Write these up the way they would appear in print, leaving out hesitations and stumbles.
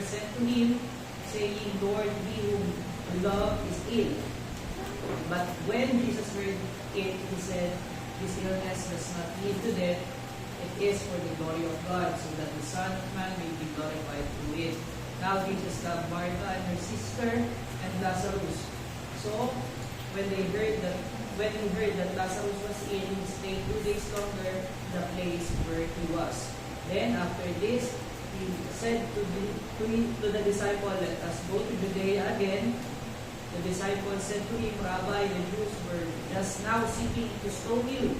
were sent to him, saying, Lord, he whom you love is ill. But when Jesus heard it, he said, this illness does not lead to death. It is for the glory of God, so that the Son of Man may be glorified through it. Now Jesus loved Martha and her sister and Lazarus. So when he heard that Lazarus was ill, he stayed 2 days longer in the place where he was. Then after this, he said to the disciple, let us go to Judea again. The disciples said to him, Rabbi, the Jews were just now seeking to stone you,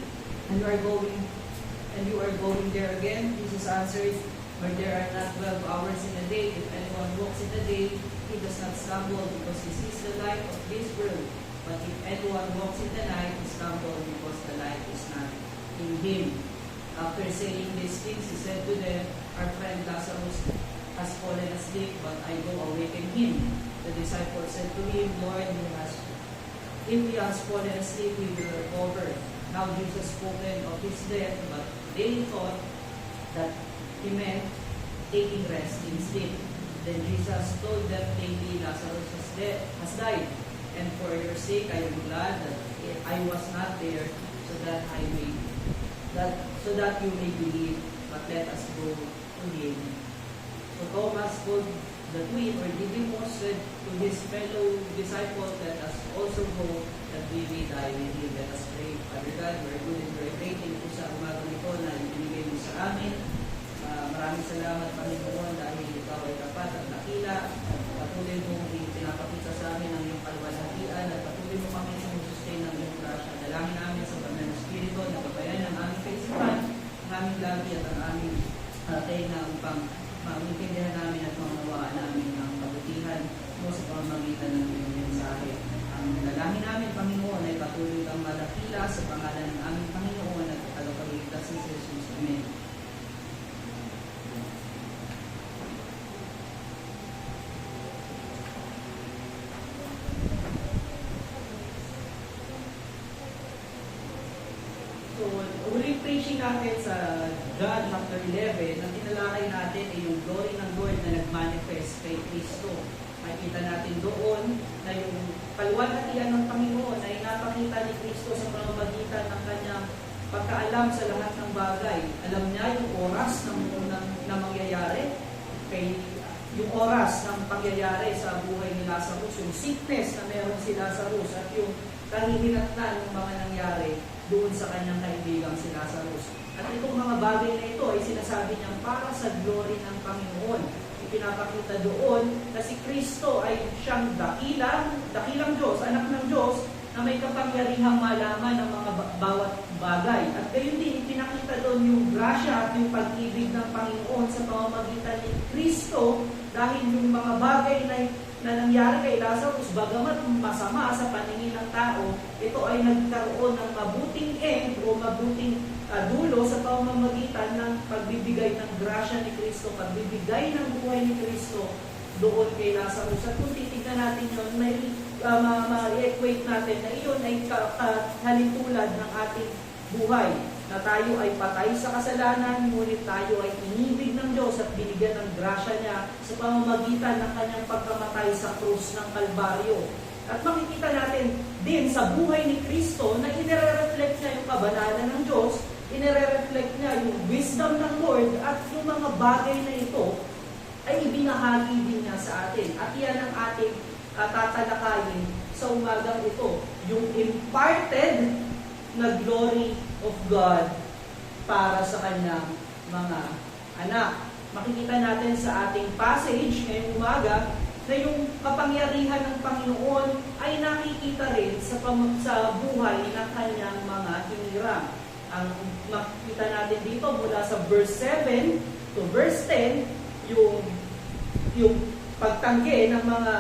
and you are going there again? Jesus answered, but there are not 12 hours in a day. If anyone walks in the day, he does not stumble, because he sees the light of this world. But if anyone walks in the night, he stumbles, because the light is not in him. After saying these things, he said to them, our friend Lazarus has fallen asleep, but I go awaken him. The disciples said to him, Lord, if he has fallen asleep, he will recover. Now Jesus spoken of his death, but they thought that he meant taking rest in sleep. Then Jesus told them plainly, Lazarus has died, and for your sake I am glad that I was not there, so that you may believe. But let us go to him. So Thomas called the twin, or Didymus, said to his fellow disciples, let us also go, that we may die with him. Let us pray. Father God, we are good and very grateful po sa umaga nito na ibinigay mo sa amin. Maraming salamat, Panginoon, dahil ikaw ay tapat at dakila. Patuloy mong pinapakita sa amin ang iyong kalwalhatian at patuloy mo kami sa sustain ng iyong grasya. Dalangin namin sa banal na Espiritu na gabayan ang aming kaisipan, ang aming labi at ang aming tenga upang maintindihan namin at maunawaan namin ang kabutihan mo sa pamamagitan ng iyong mensahe. Ang dalangin namin, Panginoon, ay patuloy kang madakila sa pangalan ng aming Panginoon at tagapagligtas ni Jesus. Amen. So, uling preaching natin sa John chapter 11, ang tinalakay natin ay yung glory ng Lord na nagmanifest kay Kristo. Makikita natin doon na yung kalwalhatian ng Panginoon ay napakita ni Kristo sa pamamagitan ng kanyang pagkaalam sa lahat ng bagay. Alam niya yung oras na mangyayari, yung oras ng pangyayari sa buhay ni Lazarus, yung sickness na meron si Lazarus at yung kahihinatnan ng mga nangyari doon sa kanyang kaibigang si Lazarus. At itong mga bagay na ito ay sinasabi niyang para sa glory ng Panginoon. Ipinapakita doon na si Kristo ay siyang dakilang Diyos, anak ng Diyos, na may kapangyarihang malaman ng mga bawat bagay. At gayon din, ipinakita doon yung grasya at yung pag-ibig ng Panginoon sa pamamagitan ni Kristo dahil yung mga bagay na nangyari kay Lazarus, bagamat masama sa paningin ng tao, ito ay nagkaroon ng mabuting end o mabuting dulo sa pamamagitan ng pagbibigay ng grasya ni Kristo, pagbibigay ng buhay ni Kristo doon kay Lazarus. At kung titignan natin yun, may ma-equate natin na iyon ay halintulad ng ating buhay, na tayo ay patay sa kasalanan, ngunit tayo ay inibig ng Diyos at binigyan ng grasya niya sa pamamagitan ng kanyang pagkamatay sa krus ng Kalbaryo. At makikita natin din sa buhay ni Kristo na inire-reflect niya yung kabanalan ng Diyos, inire-reflect niya yung wisdom ng Lord, at yung mga bagay na ito ay ibinahagi din niya sa atin. At yan ang ating tatalakayin sa umagang ito, yung imparted na glory of God para sa kanyang mga anak. Makikita natin sa ating passage ngayong umaga na yung kapangyarihan ng Panginoon ay nakikita rin sa buhay ng kanyang mga hinirang. Ang makikita natin dito mula sa verse 7 to verse 10, yung pagtanggi ng mga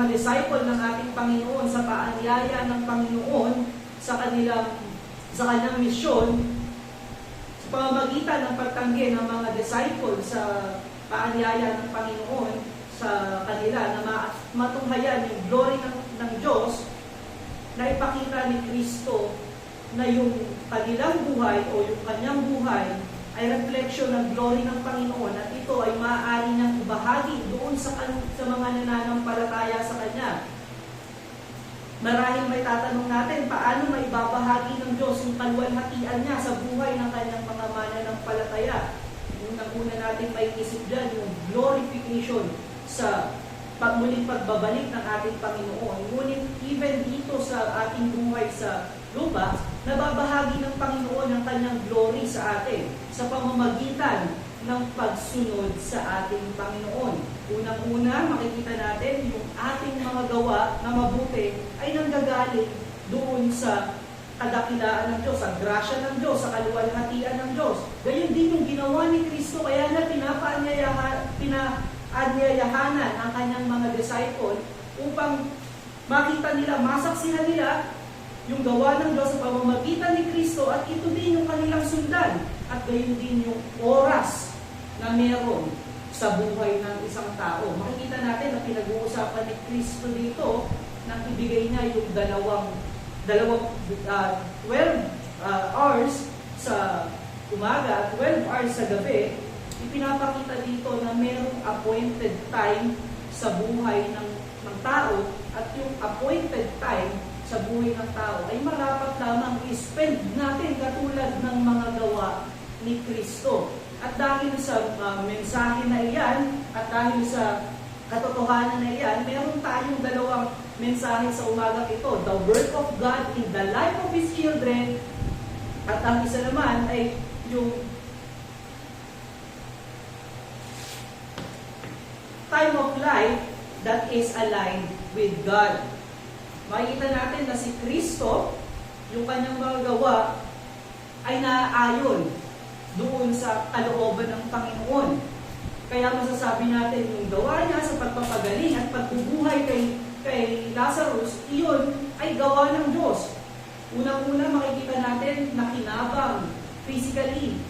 disciple ng ating Panginoon sa paanyaya ng Panginoon sa kanyang misyon, sa pamamagitan ng pagtanggi ng mga disciple sa paanyaya ng Panginoon sa kanila na matunghayan yung glory ng Diyos, na ipakita ni Kristo na yung kanilang buhay o yung kanyang buhay ay reflection ng glory ng Panginoon at ito ay maaari niyang ibahagi doon sa mga nananampalataya sa Kanya. Marahil may tatanong natin, paano may babahagi ng Diyos yung kaluwalhatian niya sa buhay ng Kanyang mga mananampalataya? Unang-una natin may isip dyan yung glorification sa muling pagbabalik ng ating Panginoon. Ngunit even dito sa ating buhay sa lupa, nababahagi ng Panginoon ang Kanyang glory sa atin sa pamamagitan ng pagsunod sa ating Panginoon. Unang-una, makikita natin yung ating mga gawa na mabuti ay nanggagaling doon sa kadakilaan ng Diyos, sa grasya ng Diyos, sa kaluwalhatian ng Diyos. Gayon din yung ginawa ni Kristo, kaya na pinaanyayahanan ang Kanyang mga disciple upang makita nila, masaksihan nila yung gawa ng Diyos sa pamamagitan ni Kristo at ito din yung kanilang sundan at gayon din yung oras na meron sa buhay ng isang tao. Makikita natin na pinag-uusapan ni Kristo dito nang ibigay niya yung dalawang 12 hours sa umaga at 12 hours sa gabi. Ipinapakita dito na merong appointed time sa buhay ng tao at yung appointed time sa buhay ng tao ay marapat lamang i-spend natin katulad ng mga gawa ni Kristo. At dahil sa mensahe na iyan, at dahil sa katotohanan na iyan, meron tayong dalawang mensahe sa umagang ito. The work of God in the life of His children, at ang isa naman ay yung time of life that is aligned with God. Makikita natin na si Kristo, yung kanyang mga gawa, ay naaayon doon sa kalooban ng Panginoon. Kaya masasabi natin yung gawa niya sa pagpapagaling at pagbubuhay kay Lazarus, iyon ay gawa ng Diyos. Unang-una makikita natin na kinabang physically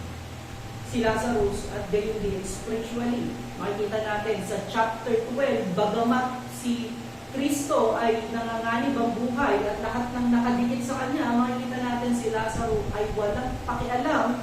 si Lazarus at gayon din spiritually. Makikita natin sa chapter 12, bagamat si Kristo ay nanganganib ang buhay at lahat ng nakadikit sa kanya, makikita natin si Lazarus ay walang pakialam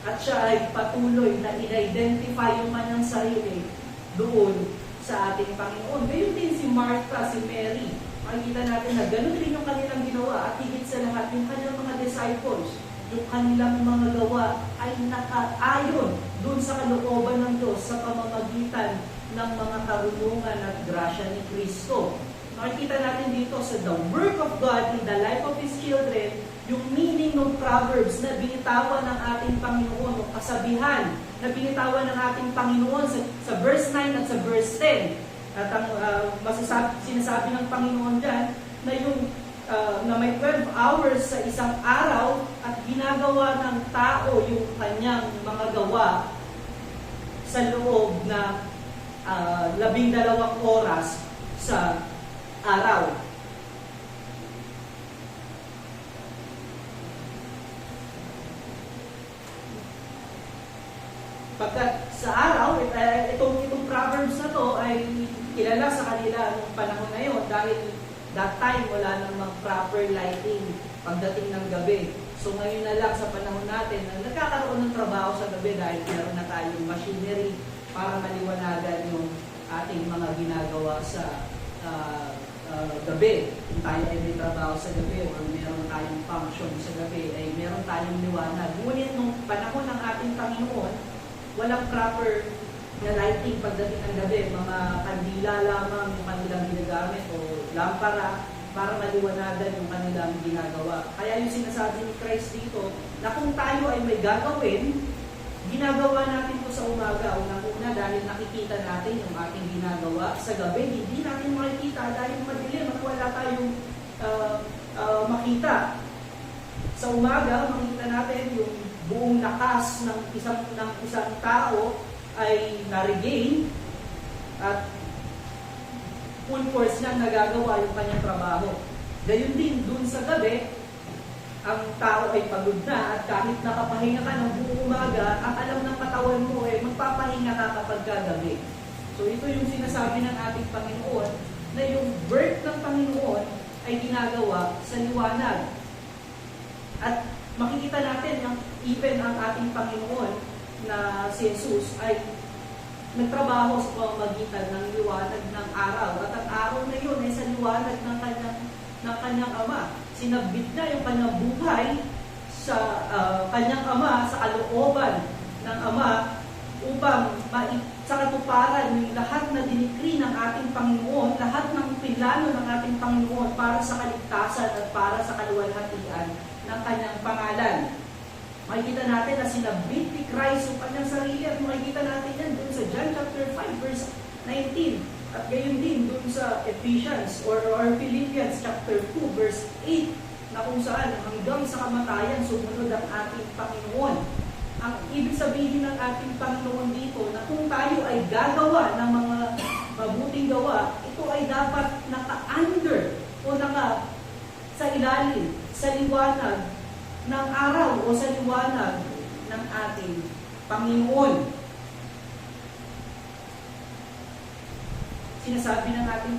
at siya ay patuloy na in-identify yung kanyang sarili doon sa ating Panginoon. Gayon din si Martha, si Mary. Makikita natin na ganoon din yung kanilang ginawa at higit sa lahat yung kanilang mga disciples. Yung kanilang mga gawa ay nakaayon doon sa kalooban ng Diyos sa pamamagitan ng mga karunungan at grasya ni Kristo. Makikita natin dito sa the work of God in the life of His children, yung meaning ng Proverbs na binitawan ng ating Panginoon, o kasabihan na binitawan ng ating Panginoon sa verse 9 at sa verse 10. At ang sinasabi ng Panginoon dyan na yung na may 12 hours sa isang araw at ginagawa ng tao yung kanyang mga gawa sa loob na 12 oras sa araw. Pagkat sa araw, itong Proverbs na to ay kilala sa kanila nung panahon na yun dahil that time wala namang proper lighting pagdating ng gabi. So ngayon na lang sa panahon natin na nagkakaroon ng trabaho sa gabi dahil meron na tayong machinery para maliwanagan yung ating mga ginagawa sa gabi. Kung tayo ay may trabaho sa gabi o meron tayong function sa gabi, ay meron tayong liwanag. Ngunit nung panahon ng ating Panginoon, walang proper na lighting pagdating ng gabi. Mga kandila lamang yung kanilang ginagamit o lampara para maliwanagan yung kanilang ginagawa. Kaya yung sinasabi ni Christ dito, na kung tayo ay may gagawin, ginagawa natin ito sa umaga. Unang-una dahil nakikita natin yung ating ginagawa. Sa gabi, hindi natin makikita dahil madilim at wala tayong makita. Sa umaga, makikita natin yung buong lakas ng isang tao ay na-regain at full force niyang nagagawa yung kanyang trabaho. Gayun din, dun sa gabi, ang tao ay pagod na at kahit nakapahinga ka ng buong umaga, ang alam ng katawan mo ay magpapahinga ka kapag gabi. So ito yung sinasabi ng ating Panginoon na yung work ng Panginoon ay ginagawa sa liwanag. At makikita natin ng even ang ating Panginoon na si Jesus ay nagtrabaho sa pamamagitan ng liwanag ng araw. At ang araw na yun ay sa liwanag ng kanyang Ama. Sinabit na yung kanyang buhay sa kanyang Ama, sa kalooban ng Ama, upang sa katuparan ng lahat na dinikri ng ating Panginoon, lahat ng plano ng ating Panginoon para sa kaligtasan at para sa kaluwalhatian ng kanyang pangalan. Makikita natin na sinabit ni Christ yung kanyang sarili at makikita natin yan dun sa John chapter 5 verse 19 at gayon din dun sa Ephesians or Philippians chapter 2 verse 8 na kung saan hanggang sa kamatayan sumunod ang ating Panginoon. Ang ibig sabihin ng ating Panginoon dito na kung tayo ay gagawa ng mga mabuting gawa, ito ay dapat naka-under o sa ilalim, sa liwanag ng araw o sa liwanag ng ating Panginoon. Sinasabi ng ating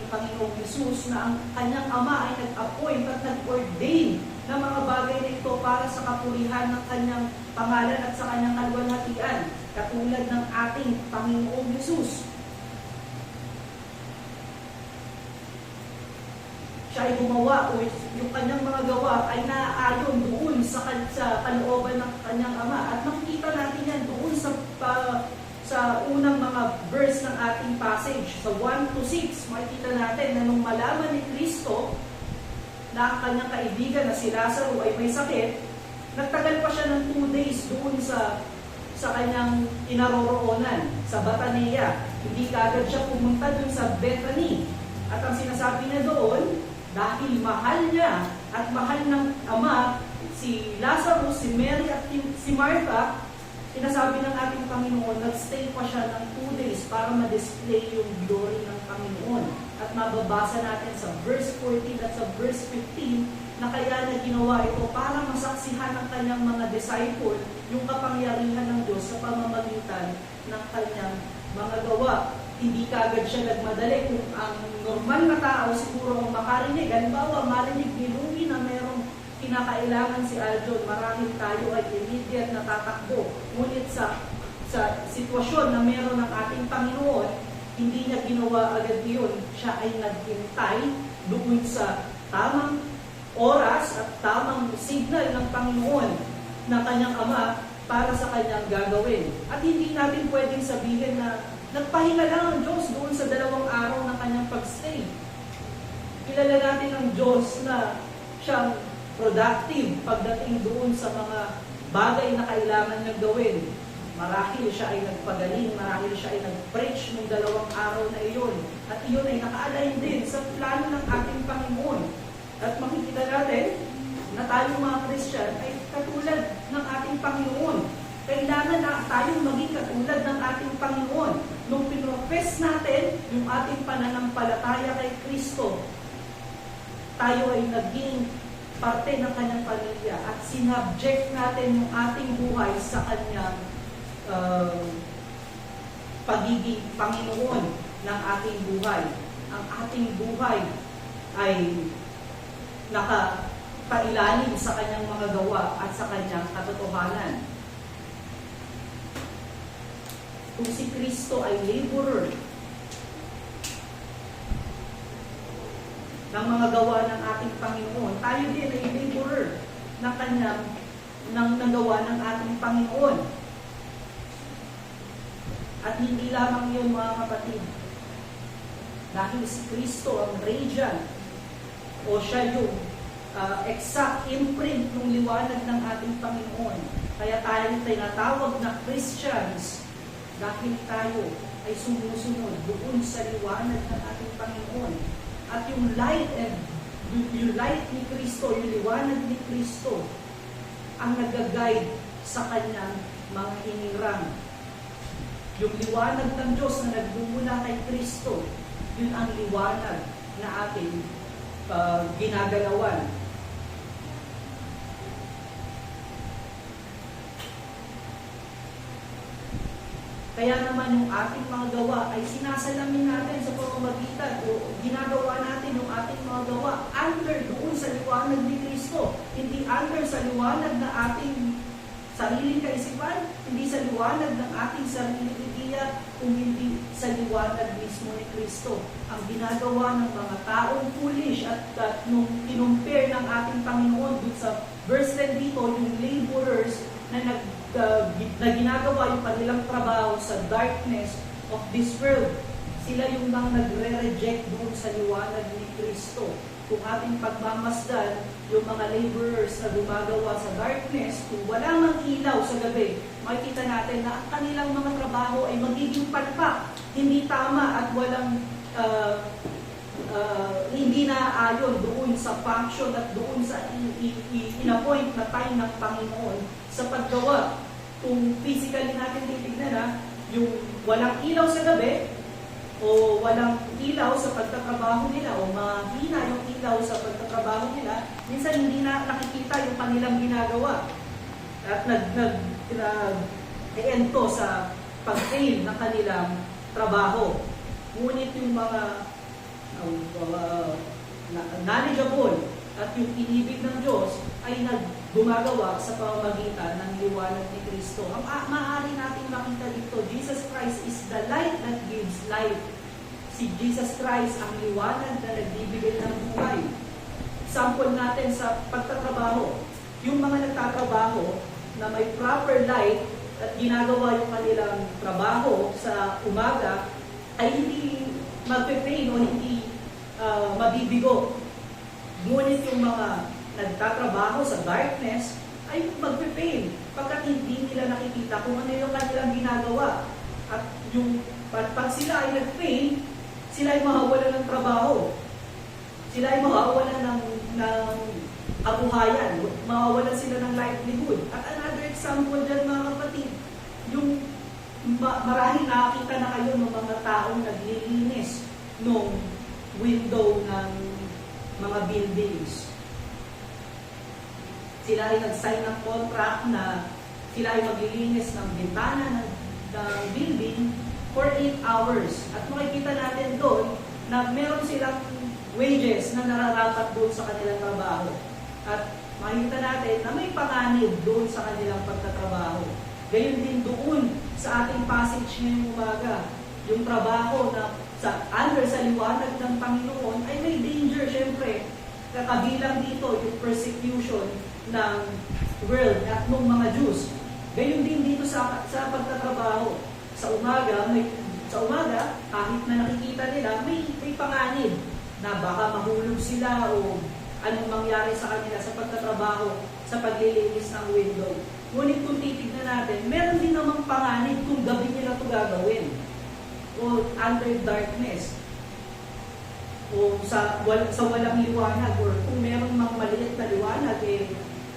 Panginoong Jesus na ang kanyang Ama ay nag-appoint at nag-ordain ng mga bagay na ito para sa kapurihan ng kanyang pangalan at sa kanyang kaluwalhatian, katulad ng ating Panginoong Jesus. Siya ay gumawa o yung kanyang mga gawa ay naaayon doon sa kalooban ng kanyang Ama. At makikita natin yan doon sa unang mga verse ng ating passage, sa 1 to 6, makikita natin na nung malaman ni Kristo na ang kanyang kaibigan na si Lazaro ay may sakit, nagtagal pa siya ng 2 days doon sa kanyang kinaroroonan, sa Batanea. Hindi kaagad siya pumunta doon sa Bethany. At ang sinasabi niya doon, dahil mahal niya at mahal ng Ama si Lazarus, si Mary at si Martha, sinasabi ng ating Panginoon, nagstay pa siya ng 2 days para ma-display yung glory ng Panginoon. At mababasa natin sa verse 14 at sa verse 15 na kaya na ginawa ito para masaksihan ng kanyang mga disciple yung kapangyarihan ng Diyos sa pamamagitan ng kanyang mga gawa. Hindi kaagad siya nagmadali. Kung ang normal na tao siguro ang makarinig, halimbawa marinig ni Louie na mayroong kinakailangan si Aljon, marahil tayo ay immediate na tatakbo. Ngunit sa sitwasyon na meron ng ating Panginoon, hindi niya ginawa agad yun. Siya ay naghintay doon sa tamang oras at tamang signal ng Panginoon na kanyang Ama para sa kanyang gagawin. At hindi natin pwedeng sabihin na nagpahinga lang ang Diyos doon sa 2 araw ng kanyang pagstay. Kilala natin ang Diyos na siyang productive pagdating doon sa mga bagay na kailangan niyang gawin. Marahil siya ay nagpagaling, marahil siya ay nag-preach ng 2 araw na iyon. At iyon ay naka-align din sa plano ng ating Panginoon. At makikita natin na tayong mga Christian ay katulad ng ating Panginoon. Kailangan na tayong maging katulad ng ating Panginoon. Nung pinrofess natin yung ating pananampalataya kay Kristo, tayo ay naging parte ng kanyang pamilya at sinubject natin yung ating buhay sa kanyang pagiging Panginoon ng ating buhay. Ang ating buhay ay nakapailalim sa kanyang mga gawa at sa kanyang katotohanan. Kung si Kristo ay laborer ng mga gawa ng ating Panginoon, tayo din ay laborer ng gawa ng ating Panginoon. At hindi lamang yun, mga kapatid. Dahil si Kristo ang radiant o siya yung exact imprint ng liwanag ng ating Panginoon. Kaya tayo tinatawag na Christians dahil tayo ay sumusunod doon sa liwanag ng ating Panginoon. At yung light ni Kristo, yung liwanag ni Kristo, ang nag-guide sa kanyang mga hinirang. Yung liwanag ng Diyos na nagmumula kay Kristo, yun ang liwanag na ating ginagalawan. Kaya naman yung ating mga gawa ay sinasalamin natin sa pamamagitan o ginagawa natin yung ating mga gawa under doon sa liwanag ni Kristo. Hindi under sa liwanag na ating sariling kaisipan, hindi sa liwanag ng ating sariling ideya, kung hindi sa liwanag mismo ni Kristo. Ang ginagawa ng mga taong foolish at nung kinumpare ng ating Panginoon dun sa verse 10 dito, yung laborers na ginagawa yung kanilang trabaho sa darkness of this world. Sila yung nang nagre-reject doon sa liwanag ni Kristo. Kung ating pagmamasdan, yung mga laborers na gumagawa sa darkness, kung wala mang ilaw sa gabi, makikita natin na ang kanilang mga trabaho ay magiging palpak, hindi tama at walang hindi naaayon doon sa function at doon sa in-appoint na time ng Panginoon sa paggawa. Kung physically natin titignan yung walang ilaw sa gabi o walang ilaw sa pagtatrabaho nila o mahina yung ilaw sa pagtatrabaho nila, minsan hindi na nakikita yung kanilang ginagawa at nag-ento sa pag-fail ng kanilang trabaho. Ngunit yung mga knowledgeable at yung inibig ng Diyos ay gumagawa sa pamamagitan ng liwanag ni Kristo. Ang maaari natin makita dito, Jesus Christ is the light that gives life. Si Jesus Christ ang liwanag na nagbibigay ng buhay. Sample natin sa pagtatrabaho. Yung mga nagtatrabaho na may proper light at ginagawa yung kanilang trabaho sa umaga ay hindi magpe-pain o hindi mabibigo. Ngunit yung mga nagtatrabaho sa darkness ay magpe-pain pagkat hindi nila nakikita kung ano yung kanilang ginagawa. At yung pag sila ay nag-pain, sila ay mahawalan ng trabaho. Sila ay mahawalan ng kabuhayan. Mahawalan sila ng livelihood. At another example dyan mga kapatid, yung marahil nakakita na kayo ng mga taong naglilinis nung window ng mga buildings. Sila ay nag-sign ng contract na sila ay maglilinis ng bintana ng building for 8 hours. At makikita natin doon na meron silang wages na nararapat doon sa kanilang trabaho. At makikita natin na may panganib doon sa kanilang pagtatrabaho. Gayon din doon sa ating passage ngayong umaga. Yung trabaho na under sa liwanag ng Panginoon ay may danger, syempre. Kakabilang dito yung persecution ng world at ng mga Jews. Gayon din dito sa pagtatrabaho. Sa umaga, kahit na nakikita nila, may panganib na baka mahulog sila o anong mangyari sa kanila sa pagtatrabaho, sa paglilinis ng window. Ngunit kung titignan natin, meron din namang panganib kung gabi nila ito gagawin. O under darkness. O sa walang liwanag. Or kung meron mga maliit na liwanag,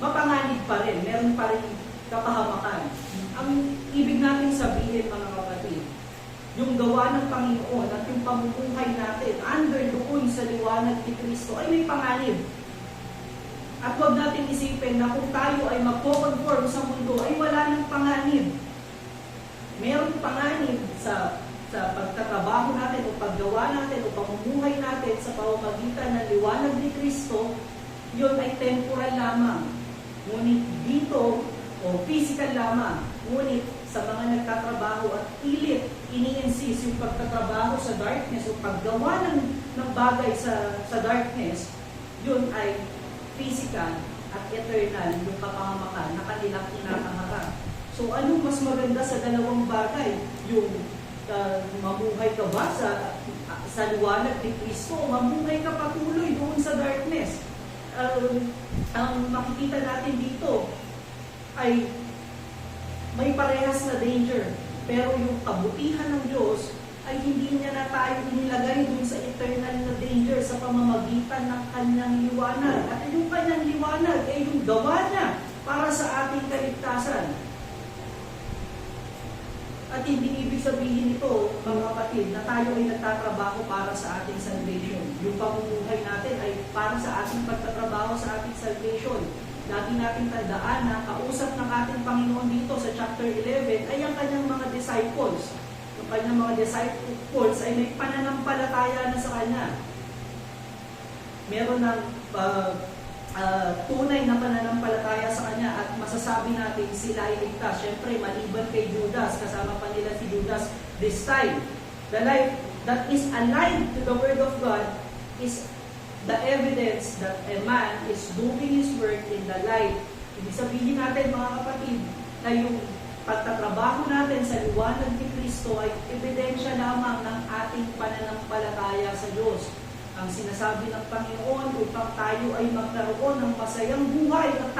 mapanganib pa rin. Meron pa rin kapahamakan. Ang ibig natin sabihin, mga kapatid, yung gawa ng Panginoon at yung pamumuhay natin under doon sa liwanag ni Kristo ay may panganib. At huwag natin isipin na kung tayo ay magko-conform sa mundo ay wala ng panganib. Meron panganib sa pagtatrabaho natin o paggawa natin o pamumuhay natin sa pamamagitan ng liwanag ni Kristo, yun ay temporal lamang. Ngunit dito, o physical lamang. Ngunit sa mga nagtatrabaho at pilit ini-insist yung pagtatrabaho sa darkness o paggawa ng bagay sa darkness, yun ay physical at eternal yung kapahamakan na kanilang kinakaharap. So anong mas maganda sa dalawang bagay? Yung mamuhay ka ba sa liwanag ni Kristo o mamuhay ka patuloy doon sa darkness? Ang makikita natin dito ay may parehas na danger. Pero yung kabutihan ng Diyos ay hindi niya na tayo inilagay dun sa eternal na danger sa pamamagitan ng kanyang liwanag. At yung kanyang liwanag ay yung gawa niya para sa ating kaligtasan. At hindi ibig sabihin ito, mga kapatid, na tayo ay nagtatrabaho para sa ating salvation. Yung pamumuhay natin ay para sa ating pagtatrabaho sa ating salvation. lagi nating tandaan na kausap ng ating Panginoon dito sa chapter 11 ay ang kanyang mga disciples. Yung kanyang mga disciples ay may pananampalataya na sa kanya. Meron ng tunay na pananampalataya sa kanya at masasabi natin sila ay ligtas. Siyempre, maliban kay Judas, kasama pa nila si Judas this time. The life that is aligned to the Word of God is the evidence that a man is doing his work in the light. Ibig sabihin natin, mga kapatid, na yung pagtatrabaho natin sa liwanag ni Kristo ay ebidensya lamang ng ating pananampalataya sa Diyos. Ang sinasabi ng Panginoon upang tayo ay magkaroon ng masayang buhay at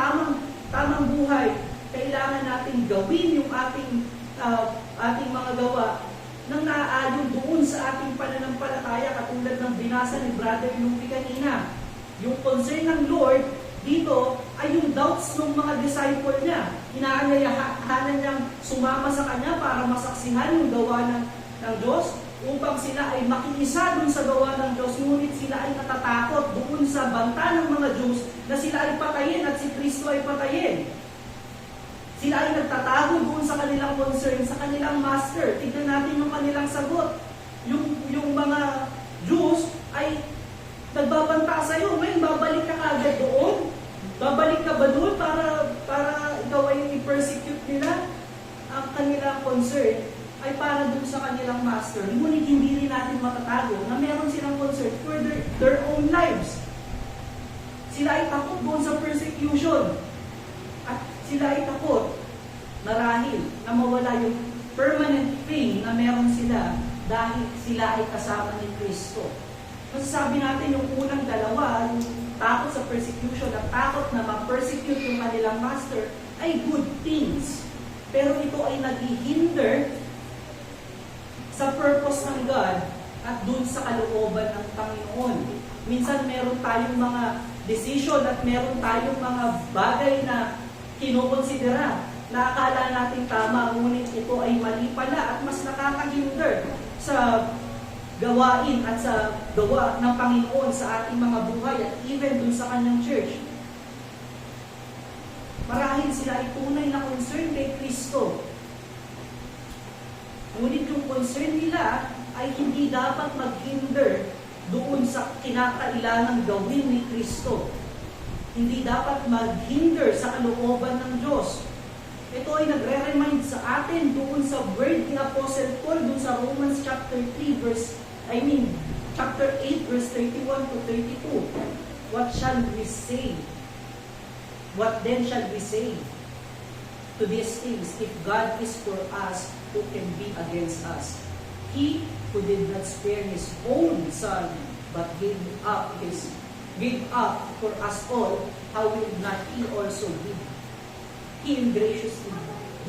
tamang buhay, kailangan natin gawin yung ating mga gawa nang naaayon doon sa ating pananampalataya, katulad ng binasa ni Brother Lupi kanina. Yung concern ng Lord dito ay yung doubts ng mga disciple niya. Inaanyayahan niyang sumama sa kanya para masaksihan yung gawa ng Diyos, upang sila ay makiisa doon sa gawa ng Diyos, ngunit sila ay natatakot doon sa banta ng mga Diyos na sila ay patayin at si Kristo ay patayin. Sila ay nagtatago doon sa kanilang concern, sa kanilang master. Tignan natin yung kanilang sagot. Yung mga Jews ay nagbabanta sa iyo. Ngayon, babalik ka agad doon? Babalik ka ba doon para ikaw ay i-persecute nila? Ang kanilang concern ay para doon sa kanilang master. Ngunit hindi rin natin matatago na meron silang concern for their own lives. Sila ay takot doon sa persecution. At sila ay takot marahil na mawala yung permanent fame na meron sila dahil sila ay kasama ni Kristo. Masasabi natin yung unang dalawa, yung takot sa persecution at takot na ma-persecute yung kanilang master, ay good things. Pero ito ay naghihinder sa purpose ng God at dun sa kalooban ng Panginoon. Minsan meron tayong mga decision at meron tayong mga bagay na kinokonsidera na akala natin tama, ngunit ito ay mali pala at mas nakakahinder sa gawain at sa gawa ng Panginoon sa ating mga buhay at even dun sa kanyang church. Marahil sila ay tunay na concern kay Kristo. Ngunit yung concern nila ay hindi dapat maghinder doon sa kinakailangang gawin ni Kristo. Hindi dapat maghinder sa kalooban ng Diyos. Ito ay nagre-remind sa atin doon sa word ni Apostle Paul doon sa Romans chapter 8 verse 31 to 32. What shall we say? What then shall we say to these things? If God is for us, who can be against us? He who did not spare his own son, but gave up for us all, how will not he also give him graciously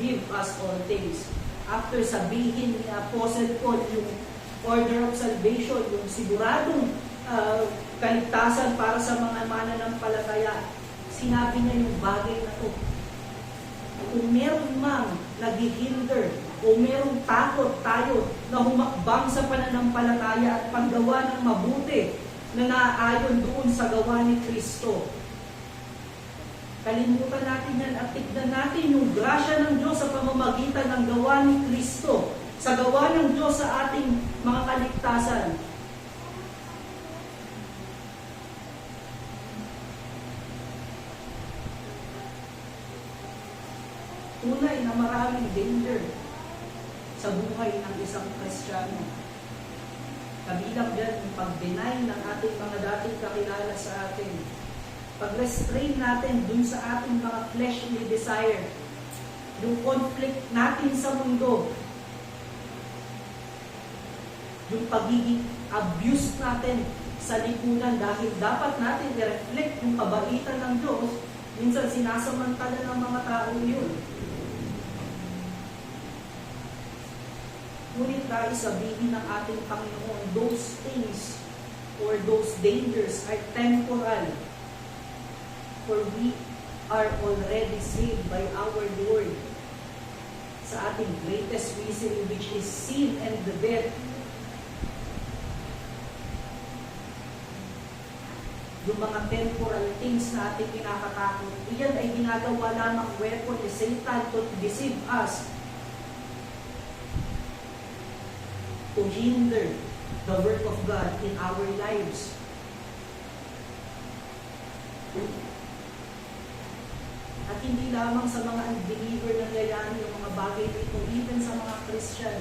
give us all things? After sabihin ni Apostle Paul yung order of salvation, yung siguradong kaligtasan para sa mga mananampalataya, sinabi niya yung bagay na to. Kung meron mang naghihinder o merong takot tayo na humakbang sa pananampalataya at paggawa ng mabuti na naaayon doon sa gawa ni Kristo, kalimutan natin yan at tignan natin yung grasya ng Diyos sa pamamagitan ng gawa ni Kristo, sa gawa ng Diyos sa ating mga kaligtasan. Tunay na maraming danger sa buhay ng isang Kristiyano. Kabilang dyan yung pag-deny ng ating mga dating kakilala sa atin. Pag-restrain natin dun sa ating mga fleshly desire. Yung conflict natin sa mundo. Yung pagiging abuse natin sa lipunan dahil dapat natin i-reflect yung kabaitan ng Diyos. Minsan sinasamantala ng mga tao yun. Ngunit tayo sabihin ng ating Panginoon, those things or those dangers are temporal. For we are already saved by our Lord sa ating greatest misery, which is sin and the death. yung mga temporal things na ating kinakatakot, iyan ay ginagawa lamang weapon ni Satan to deceive us, to hinder the work of God in our lives. At hindi lamang sa mga unbeliever nangyayari yung mga bagay dito, even sa mga Christian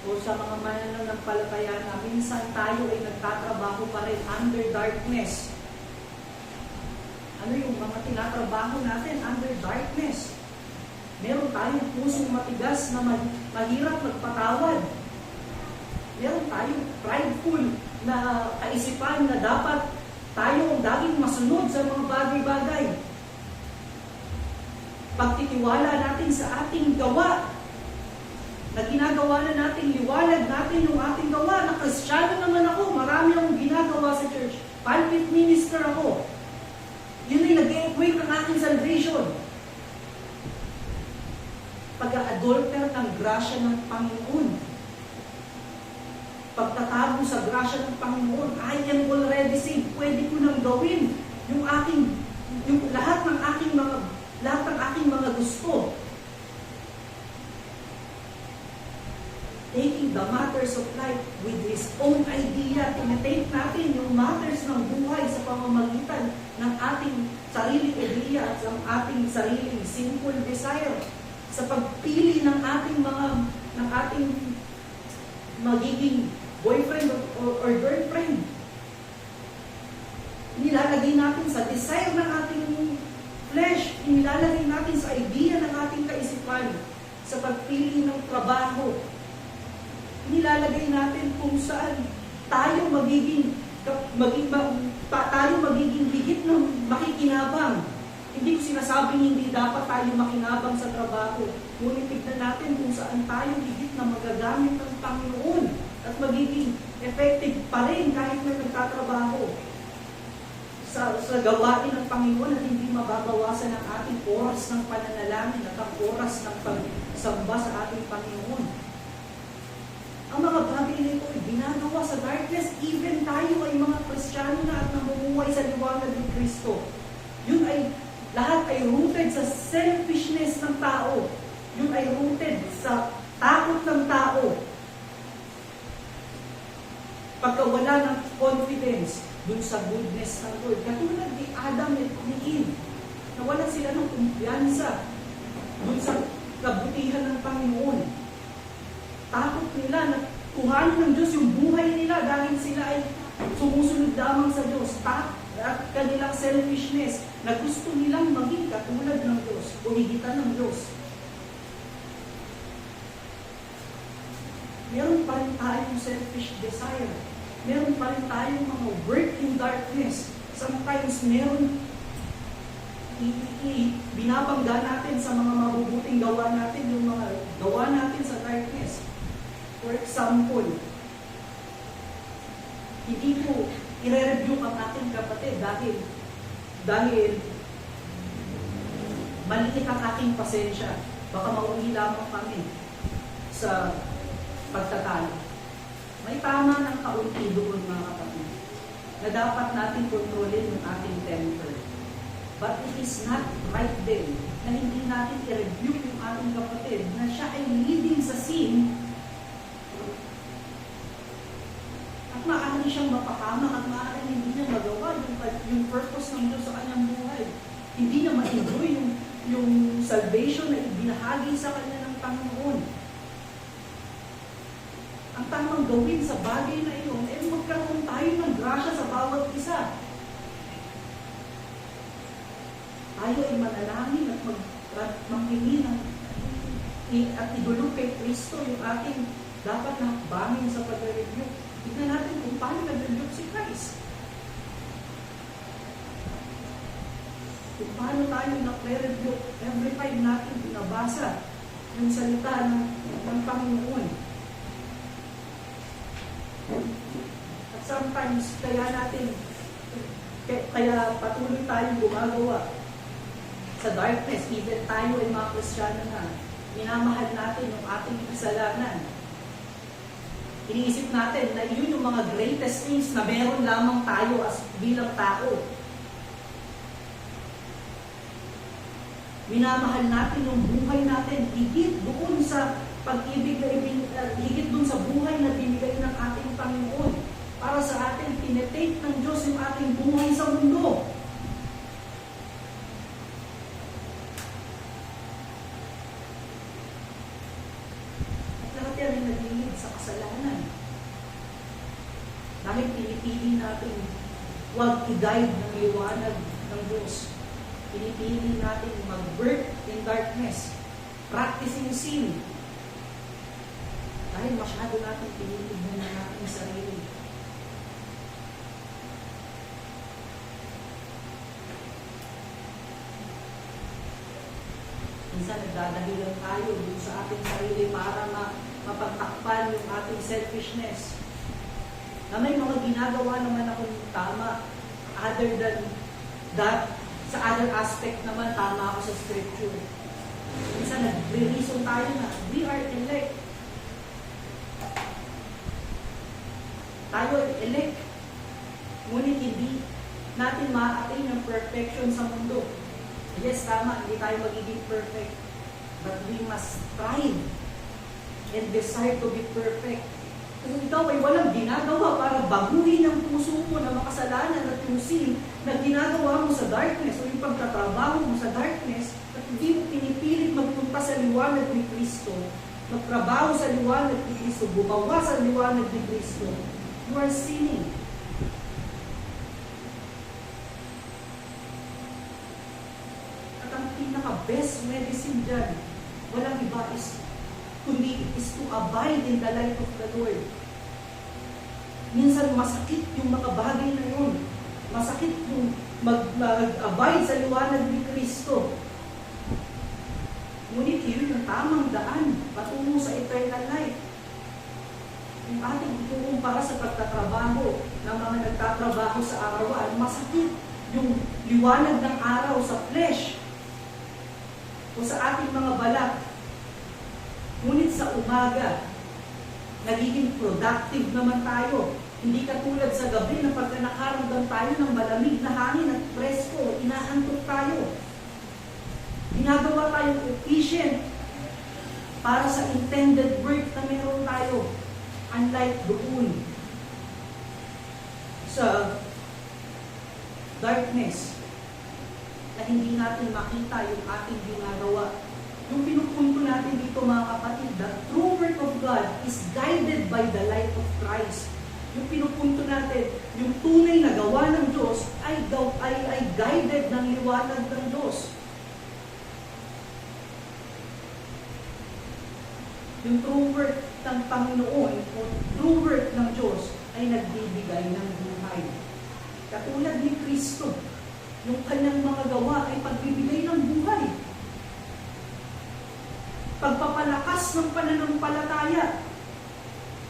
o sa mga mananampalataya na minsan tayo ay nagtatrabaho pa rin under darkness. Ano yung mga tinatrabaho natin under darkness? Meron tayong pusong matigas na mahirap magpatawad. Meron tayong prideful na kaisipan na dapat tayo ang laging masunod sa mga bagay-bagay. Pagtitiwala natin sa ating gawa, na ginagawa na natin, liwanag natin yung ating gawa, na Kristiyano naman ako, marami akong ginagawa sa church, pulpit minister ako. Yun ay nag-equate ng aking salvation. Pag-adulter ng grasya ng Panginoon. Pagtatago sa grasya ng Panginoon, I am already saved, pwede ko nang gawin yung lahat ng aking mga gusto. Taking the matters of life with his own idea, tinitake natin yung matters ng buhay sa pamamagitan ng ating sariling idea at ng ating sariling simple desire sa pagpili ng ating magiging boyfriend or girlfriend. Nilalagay natin sa desire ng ating flesh, nilalagay natin sa idea ng ating kaisipan sa pagpili ng trabaho. Nilalagay natin kung saan tayo magiging higit ng makikinabang. Hindi ko sinasabing hindi dapat tayo makinabang sa trabaho. Ngunit tignan natin kung saan tayo higit na magagamit ng Panginoon at magiging effective pa rin kahit na nagtatrabaho sa gawain ng Panginoon at hindi mababawasan ang ating oras ng pananalangin at ang oras ng pagsamba sa ating Panginoon. Ang mga bagay nito ay ginagawa sa darkness, even tayo ay mga Kristiyano na at namumuhay sa liwanag ni Kristo. Yun ay, lahat ay rooted sa selfishness ng tao. Yun ay rooted sa takot ng tao. Pagkawala ng confidence dun sa goodness ng Lord. Katulad ni Adam at ni Eve, nawalan sila ng kumpiyansa dun sa kabutihan ng Panginoon. Takot nila na kuhanin ng Diyos yung buhay nila dahil sila ay sumusunod lamang sa Diyos. At kanilang selfishness na gusto nilang maging katulad ng Diyos o higitan ng Diyos. Meron pa rin tayong selfish desire. Meron pa rin tayong mga work in darkness. Sometimes meron binabangga natin sa mga mabubuting gawa natin, yung mga gawa natin sa darkness. For example, hindi ko i-review ang ating kapatid dahil maliit ang aking pasensya. Baka mauwi lamang kami sa pagtatalo. May tama ng kaunti doon, mga kapatid, na dapat natin kontrolin yung ating temper. But it is not right then na hindi natin i-review yung ating kapatid na siya ay leading sa sin at maaari siyang mapakama at maaari hindi niya magawa yung purpose ng Diyos sa kanyang buhay. Hindi niya ma-enjoy yung salvation na ibinahagi sa kanya ng Panginoon. Ang tamang gawin sa bagay na iyon ay magkaroon tayo ng grasya sa bawat isa. Tayo ay manalangin at manghingi at idulog kay Kristo yung ating dapat na bangin sa pag-review. Tignan natin kung paano nag-review si Christ. Kung paano tayo na-review every time natin binabasa yung salita ng Panginoon. At sometimes, kaya patuloy tayong gumagawa sa darkness, even tayo ay mga Kristiyano na minamahal natin yung ating kasalanan. Iniisip natin na yun yung mga greatest things na meron lamang tayo as bilang tao. Minamahal natin yung buhay natin higit doon sa pag-ibig na higit doon sa buhay na binigay ng ating Panginoon. Para sa atin, tinetake ng Diyos yung ating buhay sa mundo. At lahat yan ay nag-lead sa kasalanan. Dahil pinipili natin huwag i-guide ng liwanag ng Diyos. Pinipili natin mag-work in darkness, practicing sin. Dahil masyado natin pinitignan na natin sarili. Minsan nagdadahilan tayo dun sa ating sarili para mapagtakpan yung ating selfishness. Na may mga ginagawa naman akong tama, other than that, sa other aspect naman, tama ako sa scripture. Minsan nagre-reason tayo na, we are elect. Tayo ay elect. Ngunit hindi natin ma-attain ang perfection sa mundo. Yes, tama, hindi tayo magiging perfect. But we must strive and desire to be perfect. Kung ikaw ay walang ginagawa para baguhin ang puso mo na makasalanan at yung sin na ginagawa mo sa darkness o yung pagtatrabaho mo sa darkness at hindi mo pinipilit magpunta sa liwanag ni Kristo, magtrabaho sa liwanag ni Kristo, bumawa sa liwanag ni Kristo, you are sinning. At ang pinaka-best medicine dyan, walang iba kundi is to abide in the light of the Lord. Minsan masakit yung mga bagay na yun. Masakit yung mag-abide sa liwanag ni Kristo. Ngunit yun yung tamang daan patungo sa eternal life. Yung ating ikukumpara sa pagtatrabaho ng mga nagtatrabaho sa arawan, masakit yung liwanag ng araw sa flesh o sa ating mga balat. Ngunit sa umaga, nagiging productive naman tayo. Hindi katulad sa gabi na pagka nakaramdam tayo ng malamig na hangin at presko, inaantok tayo. Ginagawa tayong efficient para sa intended work na meron tayo. Unlike doon sa darkness na hindi natin makita yung ating ginagawa. Yung pinupunto natin dito mga kapatid, the true work of God is guided by the light of Christ. Yung pinupunto natin, yung tunay na gawa ng Diyos ay guided ng liwanag ng Diyos. Yung true work ng Panginoon o true work ng Diyos ay nagbibigay ng buhay. Katulad ni Kristo, yung kanyang mga gawa ay pagbibigay ng buhay. Pagpapalakas ng pananampalataya.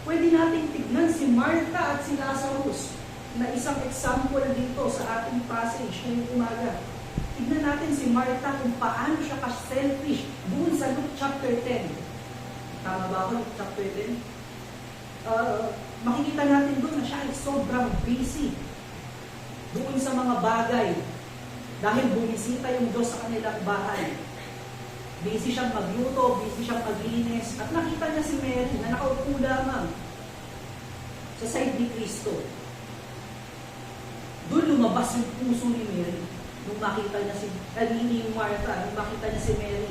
Pwede nating tignan si Martha at si Lazarus na isang example dito sa ating passage ngayong umaga. Tignan natin si Martha kung paano siya ka-selfish doon sa Luke chapter 10. Tama ba ako, Luke chapter 10? Makikita natin doon na siya ay sobrang busy doon sa mga bagay dahil bumisita yung Diyos sa kanilang bahay. Busy siyang magluto, busy siyang maglinis. At nakita niya si Mary na nakaupo lamang sa side ni Kristo. Doon lumabas yung puso ni Mary. Nung makita niya ni Martha, nung makita niya si Mary,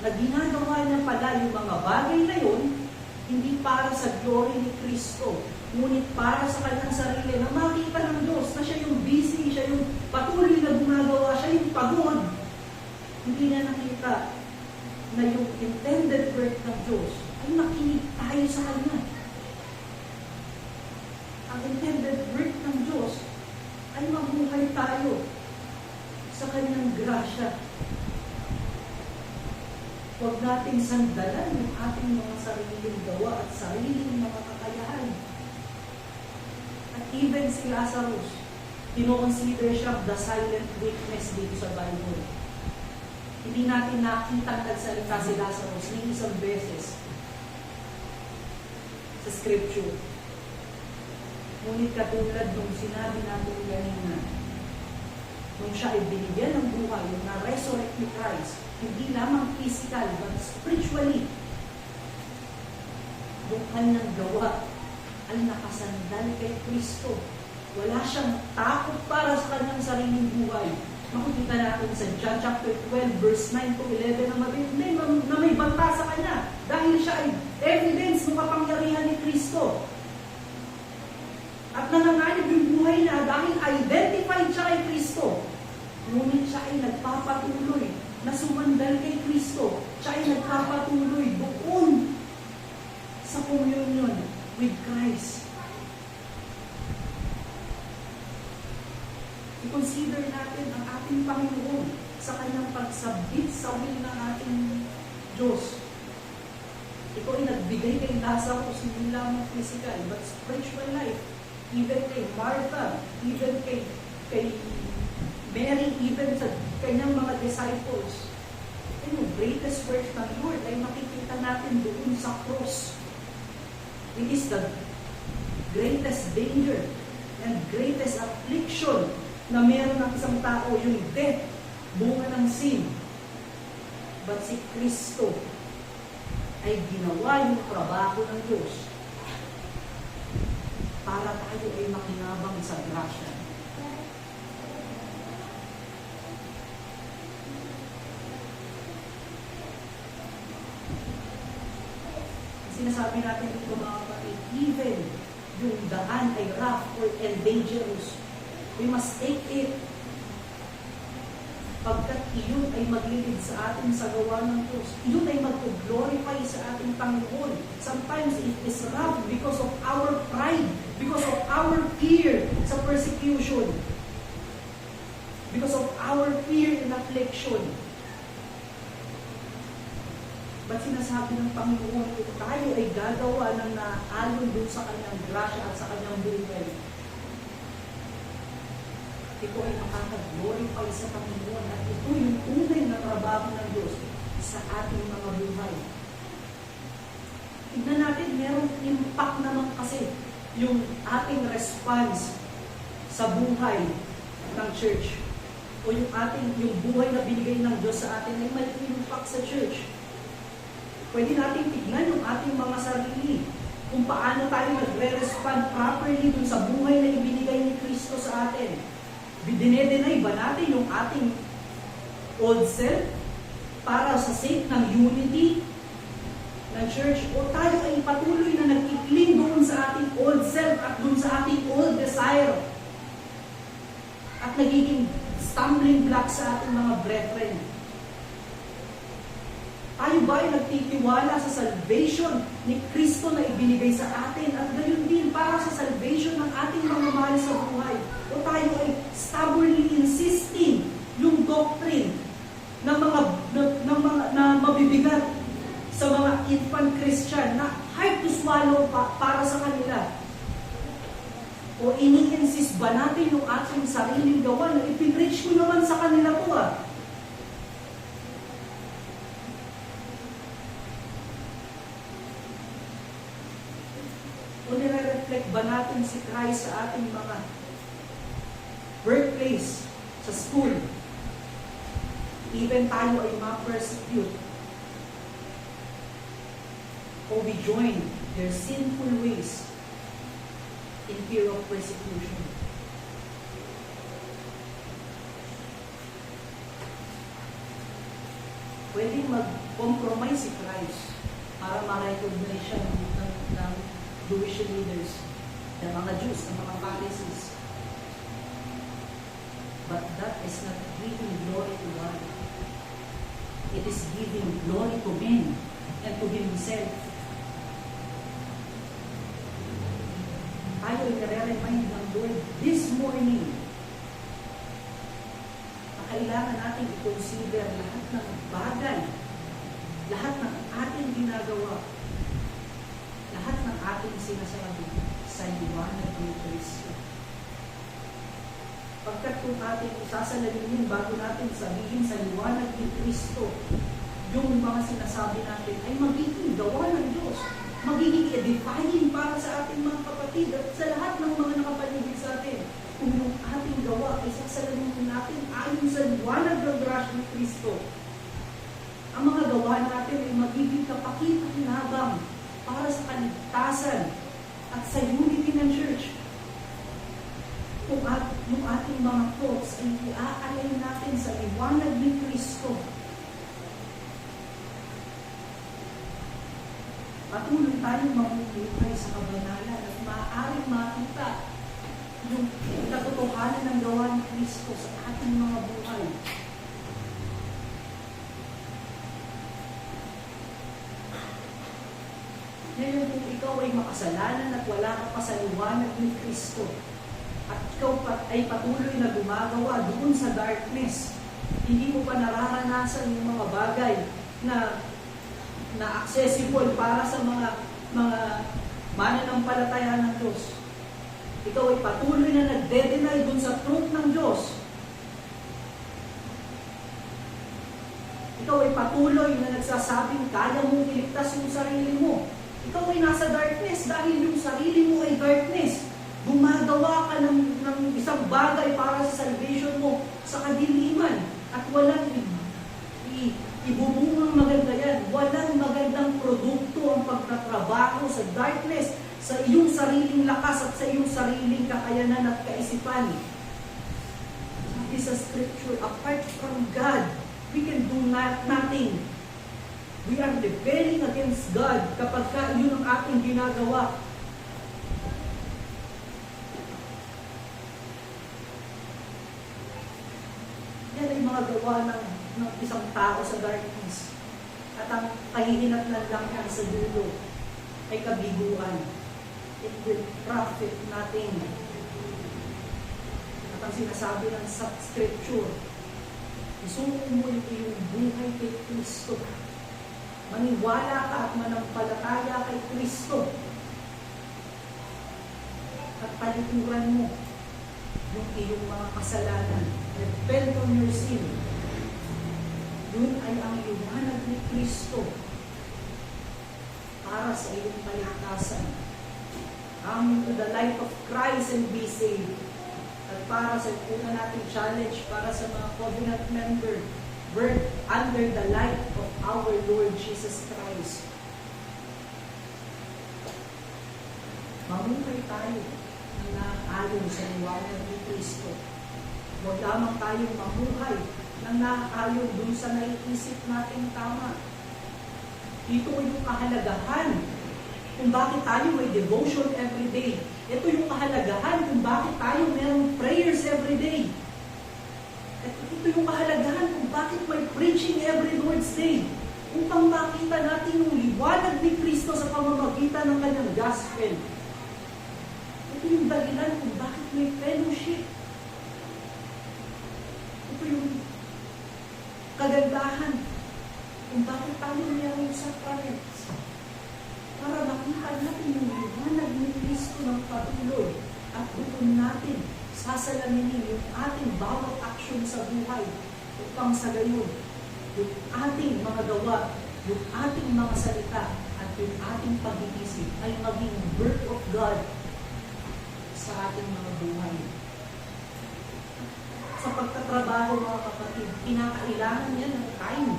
na ginagawa niya pala yung mga bagay na yun, hindi para sa glory ni Kristo, ngunit para sa kanyang sarili, na makita ng Diyos na siya yung busy, siya yung patuloy na gumagawa, siya yung pagod. Hindi niya nakita na yung intended work ng Diyos ay makinig tayo sa Kanya. Ang intended work ng Diyos ay mabuhay tayo sa Kanyang grasya. Huwag nating sandalan yung ating mga sariling gawa at sariling mga kakayahan. At even si Lazarus, kino-consider siya the silent witness dito sa Bible. Hindi natin nakita nagsalita si Lazarus ni isang beses. sa scripture. Ngunit katulad nung sinabi natin kanina, nung siya ay binigyan ng buhay, yung na-resurrect ni Christ, hindi lamang physical, but spiritually, yung kanyang gawa ay nakasandal kay Kristo. Wala siyang takot para sa kanyang sariling buhay. Makikita natin sa John chapter 12, verse 9 to 11 na may banta sa kanya dahil siya ay evidence ng kapangyarihan ni Kristo. At nanganganib yung buhay na dahil identified siya kay Kristo. Ngunit siya ay nagpapatuloy na sumandal kay Kristo. Siya ay nagpapatuloy doon sa communion with Christ. I-consider natin ang ating Panginoon sa kanyang pagsabit sa will ng ating Diyos. Ito ay nagbigay kay Lazarus, hindi lamang physical, but spiritual life. Even kay Martha, even kay Mary, even sa kanyang mga disciples. Yung greatest work ng Lord ay makikita natin doon sa cross. It is the greatest danger and greatest affliction na meron ng isang tao, yung death, bunga ng sin. But si Kristo ay ginawa yung trabaho ng Diyos para tayo ay makinabang sa grasya. Sinasabi natin dito mga kapatid, even yung daan ay rough and dangerous, we must take it pagkat iyon ay maglilid sa atin sa gawa ng Diyos. Iyon ay mag-glorify sa ating Panginoon. Sometimes it is rough because of our pride, because of our fear sa persecution, because of our fear and affliction. But sinasabi ng Panginoon, kung tayo ay gagawa ng naayon dun sa kanyang grasya at sa kanyang buhay, ito ay makaka-glorify sa Panginoon at ito yung tunay na trabaho ng Diyos sa ating mga buhay. Tignan natin, merong impact naman kasi yung ating response sa buhay ng church o yung buhay na binigay ng Diyos sa atin ay may impact sa church. Pwede natin tignan yung ating mga sarili kung paano tayo nagre-respond properly dun sa buhay na ibinigay ni Kristo sa atin. Dinedenay ba natin yung ating old self para sa sake ng unity ng church? O tayo ay patuloy na nag-i-cling doon sa ating old self at doon sa ating old desire at nagiging stumbling block sa ating mga brethren? Tayo ba ay nagtitiwala sa salvation ni Kristo na ibinigay sa atin at gayon din para sa salvation ng ating mga mahal sa buhay? O tayo ay stubbornly insisting yung doctrine ng mga mabibigat sa mga infant Christian na hard to swallow para sa kanila? O ini-insist ba natin yung ating sariling gawa na ipin-reach ko naman sa kanila po O nire-reflect ba natin si Christ sa ating mga workplace, sa school? Even tayo ay ma-persecute o we join their sinful ways in fear of persecution. Pwede mag-compromise si Christ para ma-recognize siya ng Jewish leaders, ng mga Jews, ng mga Pharisees. But that is not giving glory to God. It is giving glory to men and to Himself. Tayo ay nare-remind ng Lord this morning na kailangan natin i-consider lahat ng bagay, lahat ng ating ginagawa, lahat ng ating sinasabi sa liwanag ni Kristo. Pagkat kung ating isasalaginin bago natin sabihin sa liwanag ni Kristo, yung mga sinasabi natin ay magiging gawa ng Diyos. magiging edifying para sa ating mga kapatid at sa lahat ng mga nakapaligid sa atin. Kung yung ating gawa ay sasalamin natin ayon sa liwanag ng grasya ni Kristo, ang mga gawa natin ay magiging kapakipakinabang para sa kaligtasan at sa unity ng church. Kung yung ating mga thoughts ay iaalay natin sa liwanag ni Kristo, patuloy tayong mamumuhay sa kabanalan at maaaring makita yung katotohanan ng gawa ni Kristo sa ating mga buhay. Ngayon kung ikaw ay makasalanan at wala ka pa sa liwanag ni Kristo, at ikaw ay patuloy na gumagawa doon sa darkness, hindi mo pa nararanasan yung mga bagay na accessible para sa mga mananampalataya ng Diyos. Ikaw ay patuloy na nagde-deny dun sa truth ng Diyos. Ikaw ay patuloy na nagsasabing kaya mong iligtas yung sarili mo. Ikaw ay nasa darkness dahil yung sarili mo ay darkness. Gumagawa ka ng isang bagay para sa salvation mo sa kadiliman at walang ibubungang maganda yan. Walang magandang produkto ang pagtatrabaho sa darkness, sa iyong sariling lakas at sa iyong sariling kakayanan at kaisipan. Sabi sa scripture, apart from God, we can do nothing. We are rebelling against God kapag yun ang ating ginagawa. Yan ay mga gawa ng isang tao sa darkness. At ang kahihinatnan lang yan sa dulo ay kabiguan. It will profit nothing. At ang sinasabi ng scripture, isuko mo yung iyong buhay kay Kristo. Maniwala ka at manampalataya kay Kristo. At palikuran mo yung iyong mga kasalanan. Repent on your sin. Yun ay ang liwanag ni Kristo para sa iyong paligtasan. Come to the light of Christ and be saved. At para sa una nating challenge, para sa mga covenant member, birth under the light of our Lord Jesus Christ. Mamuhay tayo ng naaayon sa liwanag ni Kristo. Huwag lamang tayong mamuhay ng naaayon dun sa naiisip nating tama. Ito yung kahalagahan kung bakit tayo may devotion every day. Ito yung kahalagahan kung bakit tayo mayroong prayers every day. At ito yung kahalagahan kung bakit may preaching every Lord's Day. Upang makita natin yung liwanag ni Kristo sa pamamagitan ng kanyang gospel. Ito yung dahilan kung bakit may fellowship. Ito yung kagandahan kung bakit tayo mayroong sacraments. Para makita natin yung liwanag ni Kristo ng patuloy at doon natin sasalaminin yung ating bawat aksyon sa buhay upang sa gayon, yung ating mga gawa, yung ating mga salita, at yung ating pag-iisip ay maging work of God sa ating mga buhay. Sa pagtatrabaho, mga kapatid, kinakailangan niya ng time,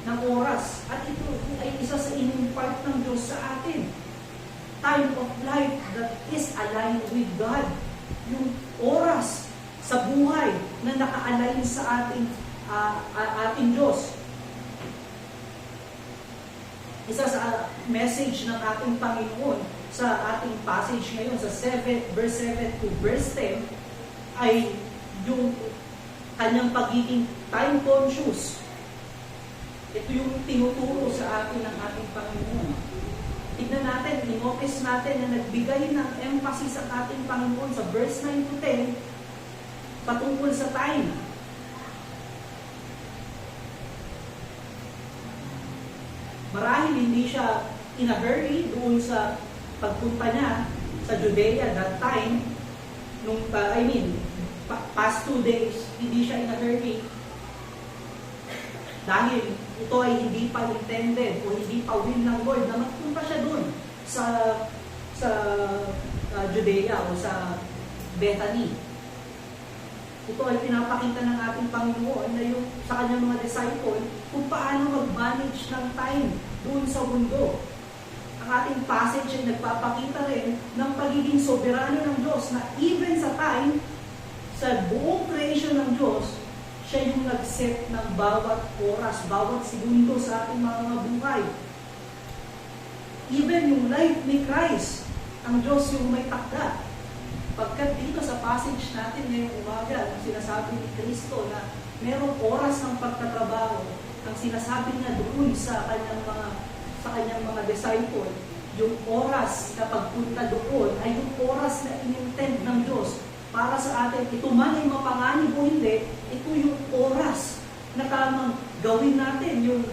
ng oras, at ito ay isa sa in-impart ng Diyos sa atin. Time of life that is aligned with God. Yung oras sa buhay na naka-align sa ating Diyos. Isa sa message ng ating Panginoon sa ating passage ngayon sa verse 7 to verse 10 ay yung kanyang pagiging time conscious. Ito yung tinuturo sa atin ng ating Panginoon. Tignan natin, i-notice natin na nagbigay ng emphasis ang ating Panginoon sa verse 9 to 10 patungkol sa time. Marahil hindi siya in a hurry doon sa pagpunta niya sa Judea that time, past 2 days, hindi siya in a hurry. Dahil ito ay hindi pa intended o hindi pa will ng Lord na magpunta siya doon sa Judea o sa Bethany. Ito ay pinapakita ng ating Panginoon na yung sa kanyang mga disciple kung paano mag-manage ng time doon sa mundo. Ang ating passage ay nagpapakita rin ng pagiging soberano ng Diyos na even sa time, sa buong creation ng Diyos, siya yung nag-set ng bawat oras, bawat segundo sa ating mga buhay. Even yung life ni Christ, ang Diyos yung may takda. Pagkat dito sa passage natin ngayong umaga, ang sinasabi ni Kristo na merong oras ng pagtatrabaho, ang sinasabi niya doon sa kanyang mga disciple, yung oras na pagpunta doon ay yung oras na inintend ng Diyos para sa atin. Ito man ay mapanganib o hindi, ito yung oras na tamang gawin natin, yung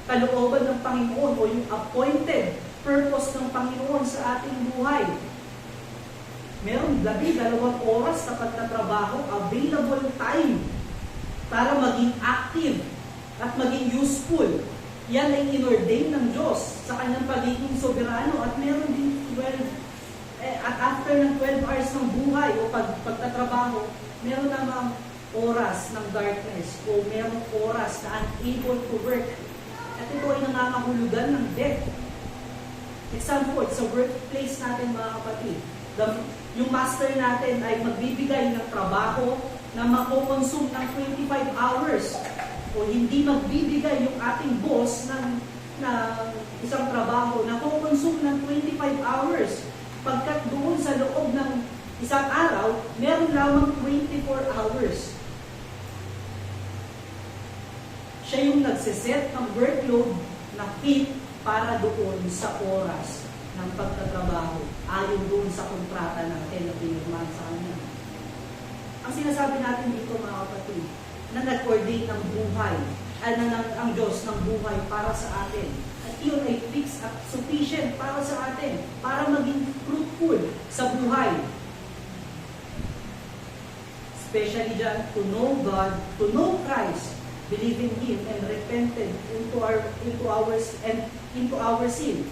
kalooban ng Panginoon o yung appointed purpose ng Panginoon sa ating buhay. Meron 12 oras na pagtatrabaho, available time para maging active at maging useful. Yan ay inordain ng Diyos sa kanyang pagiging soberano at meron din 12 at after ng 12 hours ng buhay o pagtatrabaho, meron namang oras ng darkness o meron oras na unable to work. At ito ay nangangahulugan ng death. Example, sa workplace natin mga kapatid, yung master natin ay magbibigay ng trabaho na makukonsume ng 25 hours o hindi magbibigay yung ating boss ng isang trabaho na kukonsume ng 25 hours. Pagkat doon sa loob ng isang araw, meron lamang 24 hours. Siya yung nagsiset ng workload na fit para doon sa oras ng pagtatrabaho, ayon doon sa kontrata natin na pinirmahan sa kanya. Ang sinasabi natin dito mga kapatid, na nag-ordain ng buhay, ang Diyos ng buhay para sa atin. At iyon ay fixed at sufficient para sa atin, para maging fruitful sa buhay. Especially dyan, to know God, to know Christ, believe in Him, and repented into our sin.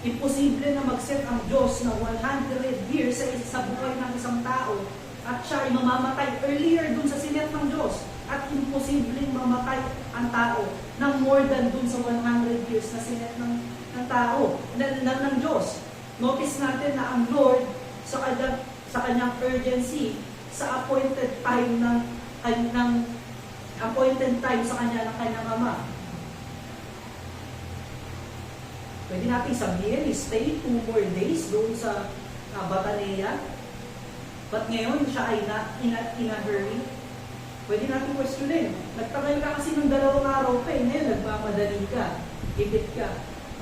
Imposible na mag-set ang Diyos ng 100 years sa buhay ng isang tao at siya ay mamamatay earlier dun sa sinet ng Diyos at imposibleng mamatay ang tao ng more than dun sa 100 years na sinet ng tao, ng Diyos. Notice natin na ang Lord sa kanyang urgency sa appointed time sa kanya ng kanyang Ama. Pwede natin sabihin, stay 2 more days doon sa Batanea. But ngayon, siya ay in a hurry. Pwede natin questionin. Nagtagal ka kasi ng 2 araw pa ngayon nagmamadali ka, ibit ka.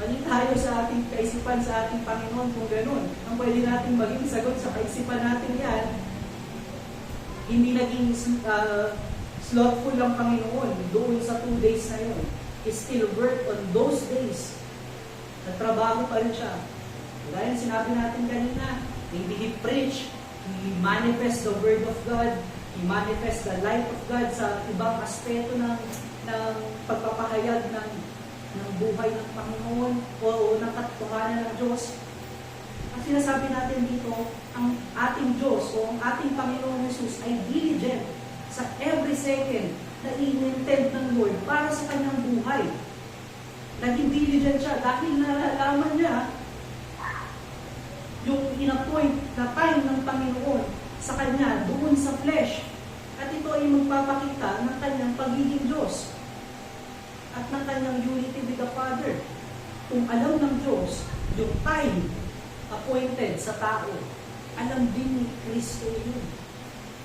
Mali tayo sa ating kaisipan, sa ating Panginoon kung ganun. Ang pwede natin maging sagot sa kaisipan natin yan, hindi naging slothful ang Panginoon doon sa 2 days na yun. He still worked on those days. Nagtrabaho pa rin siya. Gaya yung sinabi natin kanina, maybe He preached, He manifest the Word of God, He manifest the light of God sa ibang aspeto ng pagpapahayag ng buhay ng Panginoon o ng katotohanan ng Diyos. Ang sinasabi natin dito, ang ating Diyos o ang ating Panginoon Jesus ay diligent sa every second na in-intend ng Lord para sa kanyang buhay. Naging diligent siya dahil nalalaman niya yung in-appoint na time ng Panginoon sa kanya doon sa flesh. At ito ay magpapakita ng kanyang pagiging Diyos at ng kanyang unity with the Father. Kung alam ng Diyos yung time appointed sa tao, alam din ni Kristo yun.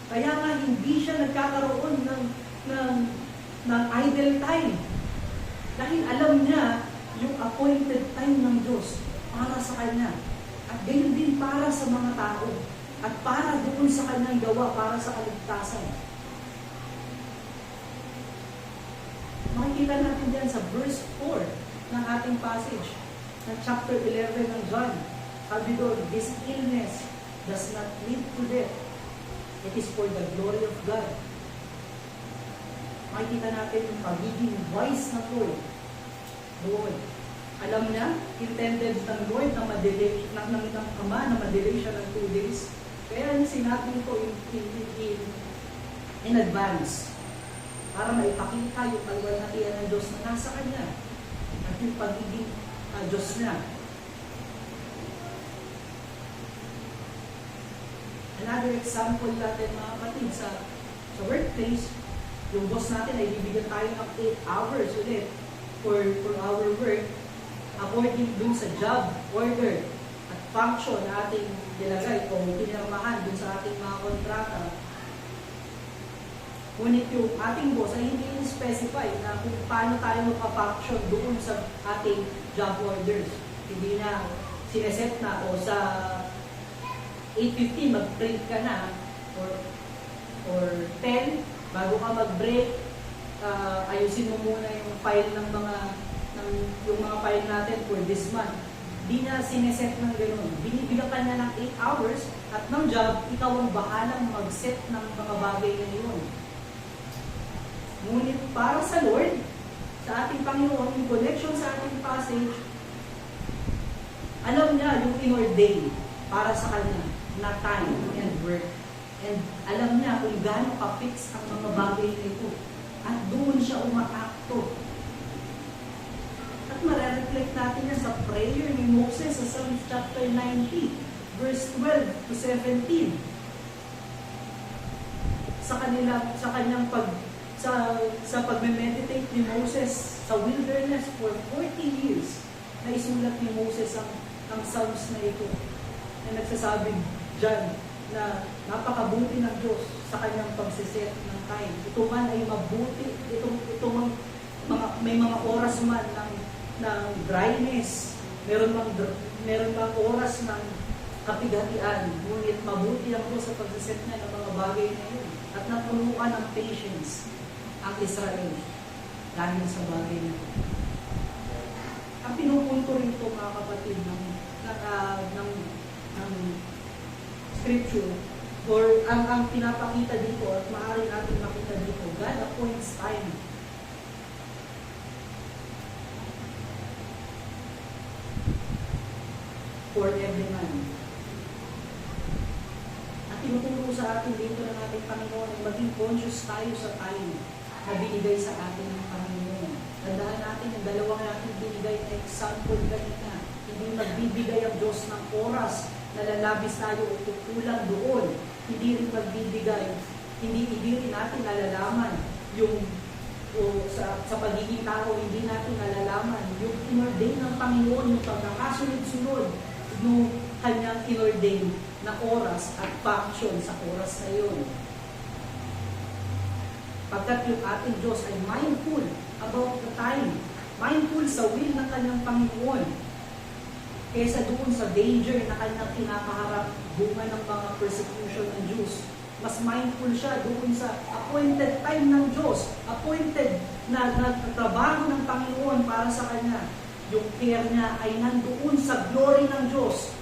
Kaya nga hindi siya nagkakaroon ng idle time. Dahil alam niya yung appointed time ng Diyos para sa Kanya. At gayon din para sa mga tao. At para doon sa Kanyang gawa, para sa kaligtasan. Makikita natin dyan sa verse 4 ng ating passage, ng chapter 11 ng John. Sabi doon, this illness does not lead to death. It is for the glory of God. makikita natin yung pagiging wise ng Lord. Doon. Alam niya, intended ng Lord na madelay, ng Ama na madelay siya ng 2 days. Kaya sinabi ko in advance para maipakita yung kalwalhatian ng Diyos na nasa Kanya at yung pagiging Diyos niya. Another example natin mga kapatid sa workplace, yung boss natin ay bibigyan tayo ng 8 hours ulit for our work according dun sa job order at function na ating nilagay o pinirmahan dun sa ating mga kontrata. Ngunit yung ating boss ay hindi specify na kung paano tayo magpa-function doon sa ating job orders. Hindi na sineset na o sa 8:50 mag-break ka na or 10 bago ka mag-break, ayusin mo muna yung file ng yung mga file natin for this month. Di na sineset ng gano'n. Binibigyan ka na ng 8 hours at ng job, ikaw ang bahalang mag-set ng mga bagay na yun. Ngunit para sa Lord, sa ating Panginoon, in connection sa ating passage, alam niya yung in-ordain para sa Kanya na time and work. And alam niya kung gaano ka-fix ang mga bagay na ito. At doon siya umaakto. At marareflect natin yan sa prayer ni Moses sa Psalms chapter 90, verse 12 to 17. Sa pagme-meditate ni Moses sa wilderness for 40 years, na isulat ni Moses ang Psalms na ito. Na nagsasabi dyan na napakabuti ng Diyos sa kanyang pagsiset ng time. Ito man ay mabuti, may mga oras man ng dryness, meron bang oras ng kapigatian, ngunit mabuti ang Diyos sa pagsiset niya ng mga bagay na yun. At napunuan ng patience ang Israel dahil sa bagay na yun. Ang pinupunto rin ito mga kapatid ng scripture or ang pinapakita dito at maaari natin makita dito, God appoints time for every man. At tinuturo sa atin dito ng ating Panginoon ay maging conscious tayo sa time na binigay sa atin ng Panginoon. Tandaan natin yung dalawang natin binigay na example kanina. Hindi magbibigay ang Diyos ng oras na lalabis tayo o kukulang doon. Hindi rin magbibigay, hindi rin natin nalalaman yung sa pagiging tao, hindi natin nalalaman yung inordain ng Panginoon, yung pagkakasunod-sunod yung kanyang inordain na oras at function sa oras na yun. Pagkat yung ating Diyos ay mindful about the time, mindful sa will ng kanyang Panginoon, kaysa doon sa danger na kanyang kinakaharap bunga ng mga persecution ng Diyos. Mas mindful siya doon sa appointed time ng Diyos, appointed na trabaho ng Panginoon para sa kanya. Yung care niya ay nandoon sa glory ng Diyos,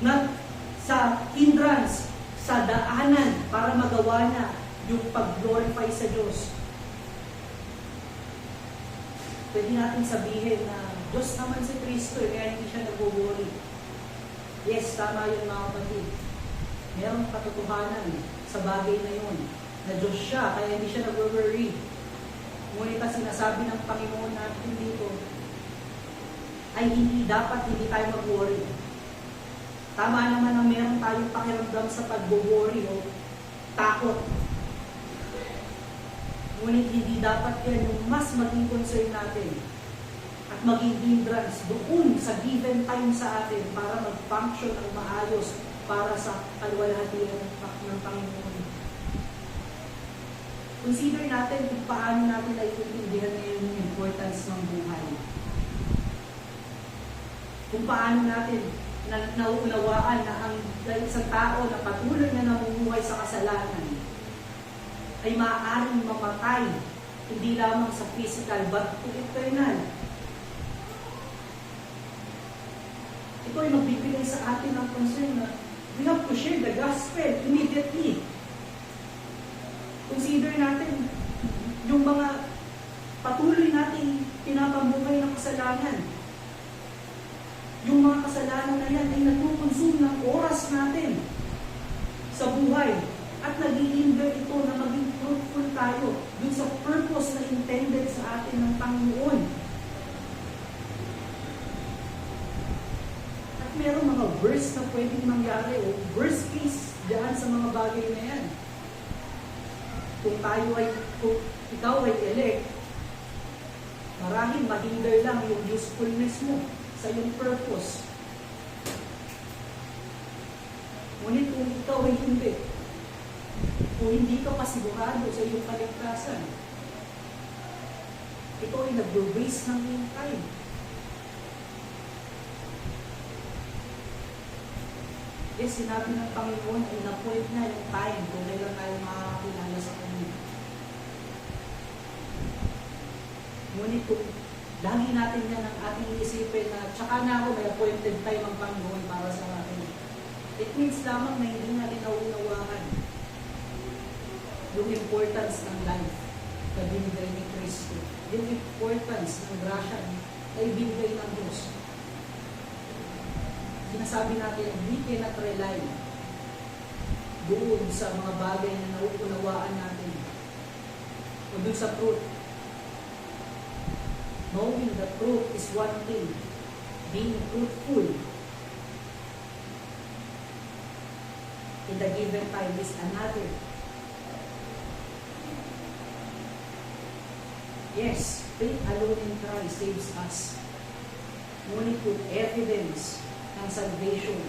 not sa hindrance, sa daanan para magawa niya yung pag-glorify sa Diyos. Pwede natin sabihin na Diyos naman si Kristo, kaya hindi siya nag-worry. Yes, tama yun mga kapatid. Merong katotohanan sa bagay na yun, na Diyos siya, kaya hindi siya nag-worry. Ngunit ang sinasabi ng Panginoon natin dito, ay hindi tayo mag-worry. Tama naman na meron tayong pakiramdam sa pag-worry o takot. Ngunit hindi dapat yan yung mas maging concern natin at maging hindrance doon sa given time sa atin para mag-function ang maayos para sa kalwalhatian ng Panginoon. Consider natin kung paano natin naiintindihan ngayon yung importance ng buhay. Kung paano natin nauunawaan na ang isang tao na patuloy na namumuhay sa kasalanan ay maaaring mamatay, hindi lamang sa physical but eternal. Ito ay magbibigay sa atin ng concern na we have to share the gospel immediately. Consider natin, yung mga patuloy nating pinapabuhay ng kasalanan. Yung mga kasalanan na yan ay nagkukonsume ng oras natin sa buhay at nag-i-hinder ito na maging fruitful tayo dun sa purpose na intended sa atin ng Panginoon. At merong mga worst na pwedeng mangyari o worst case dyan sa mga bagay na yan. Kung ikaw ay elect, marahil mahinder lang yung usefulness mo sa iyong purpose. Ngunit kung ikaw ay hindi, kung hindi ka pasigurado sa iyong kaligtasan, ito ay nag-waste ng iyong time. Yes, sinabi ng Panginoon ay na-point na yung time kung kailan tayo makakakilala sa Kanya. Ngunit kung lagi natin yan ang ating isipin na tsaka na ako may appointed time ang Panginoon para sa akin. It means lamang na hindi natin nauunawaan yung importance ng life na binigay ni Kristo. Yung importance ng grasya na ibinigay ng Diyos. Sinasabi natin, we cannot rely doon sa mga bagay na nauunawaan natin o doon sa truth. Knowing the truth is one thing. Being truthful in the given time is another. Yes, faith alone in Christ saves us. Ngunit yung evidence ng salvation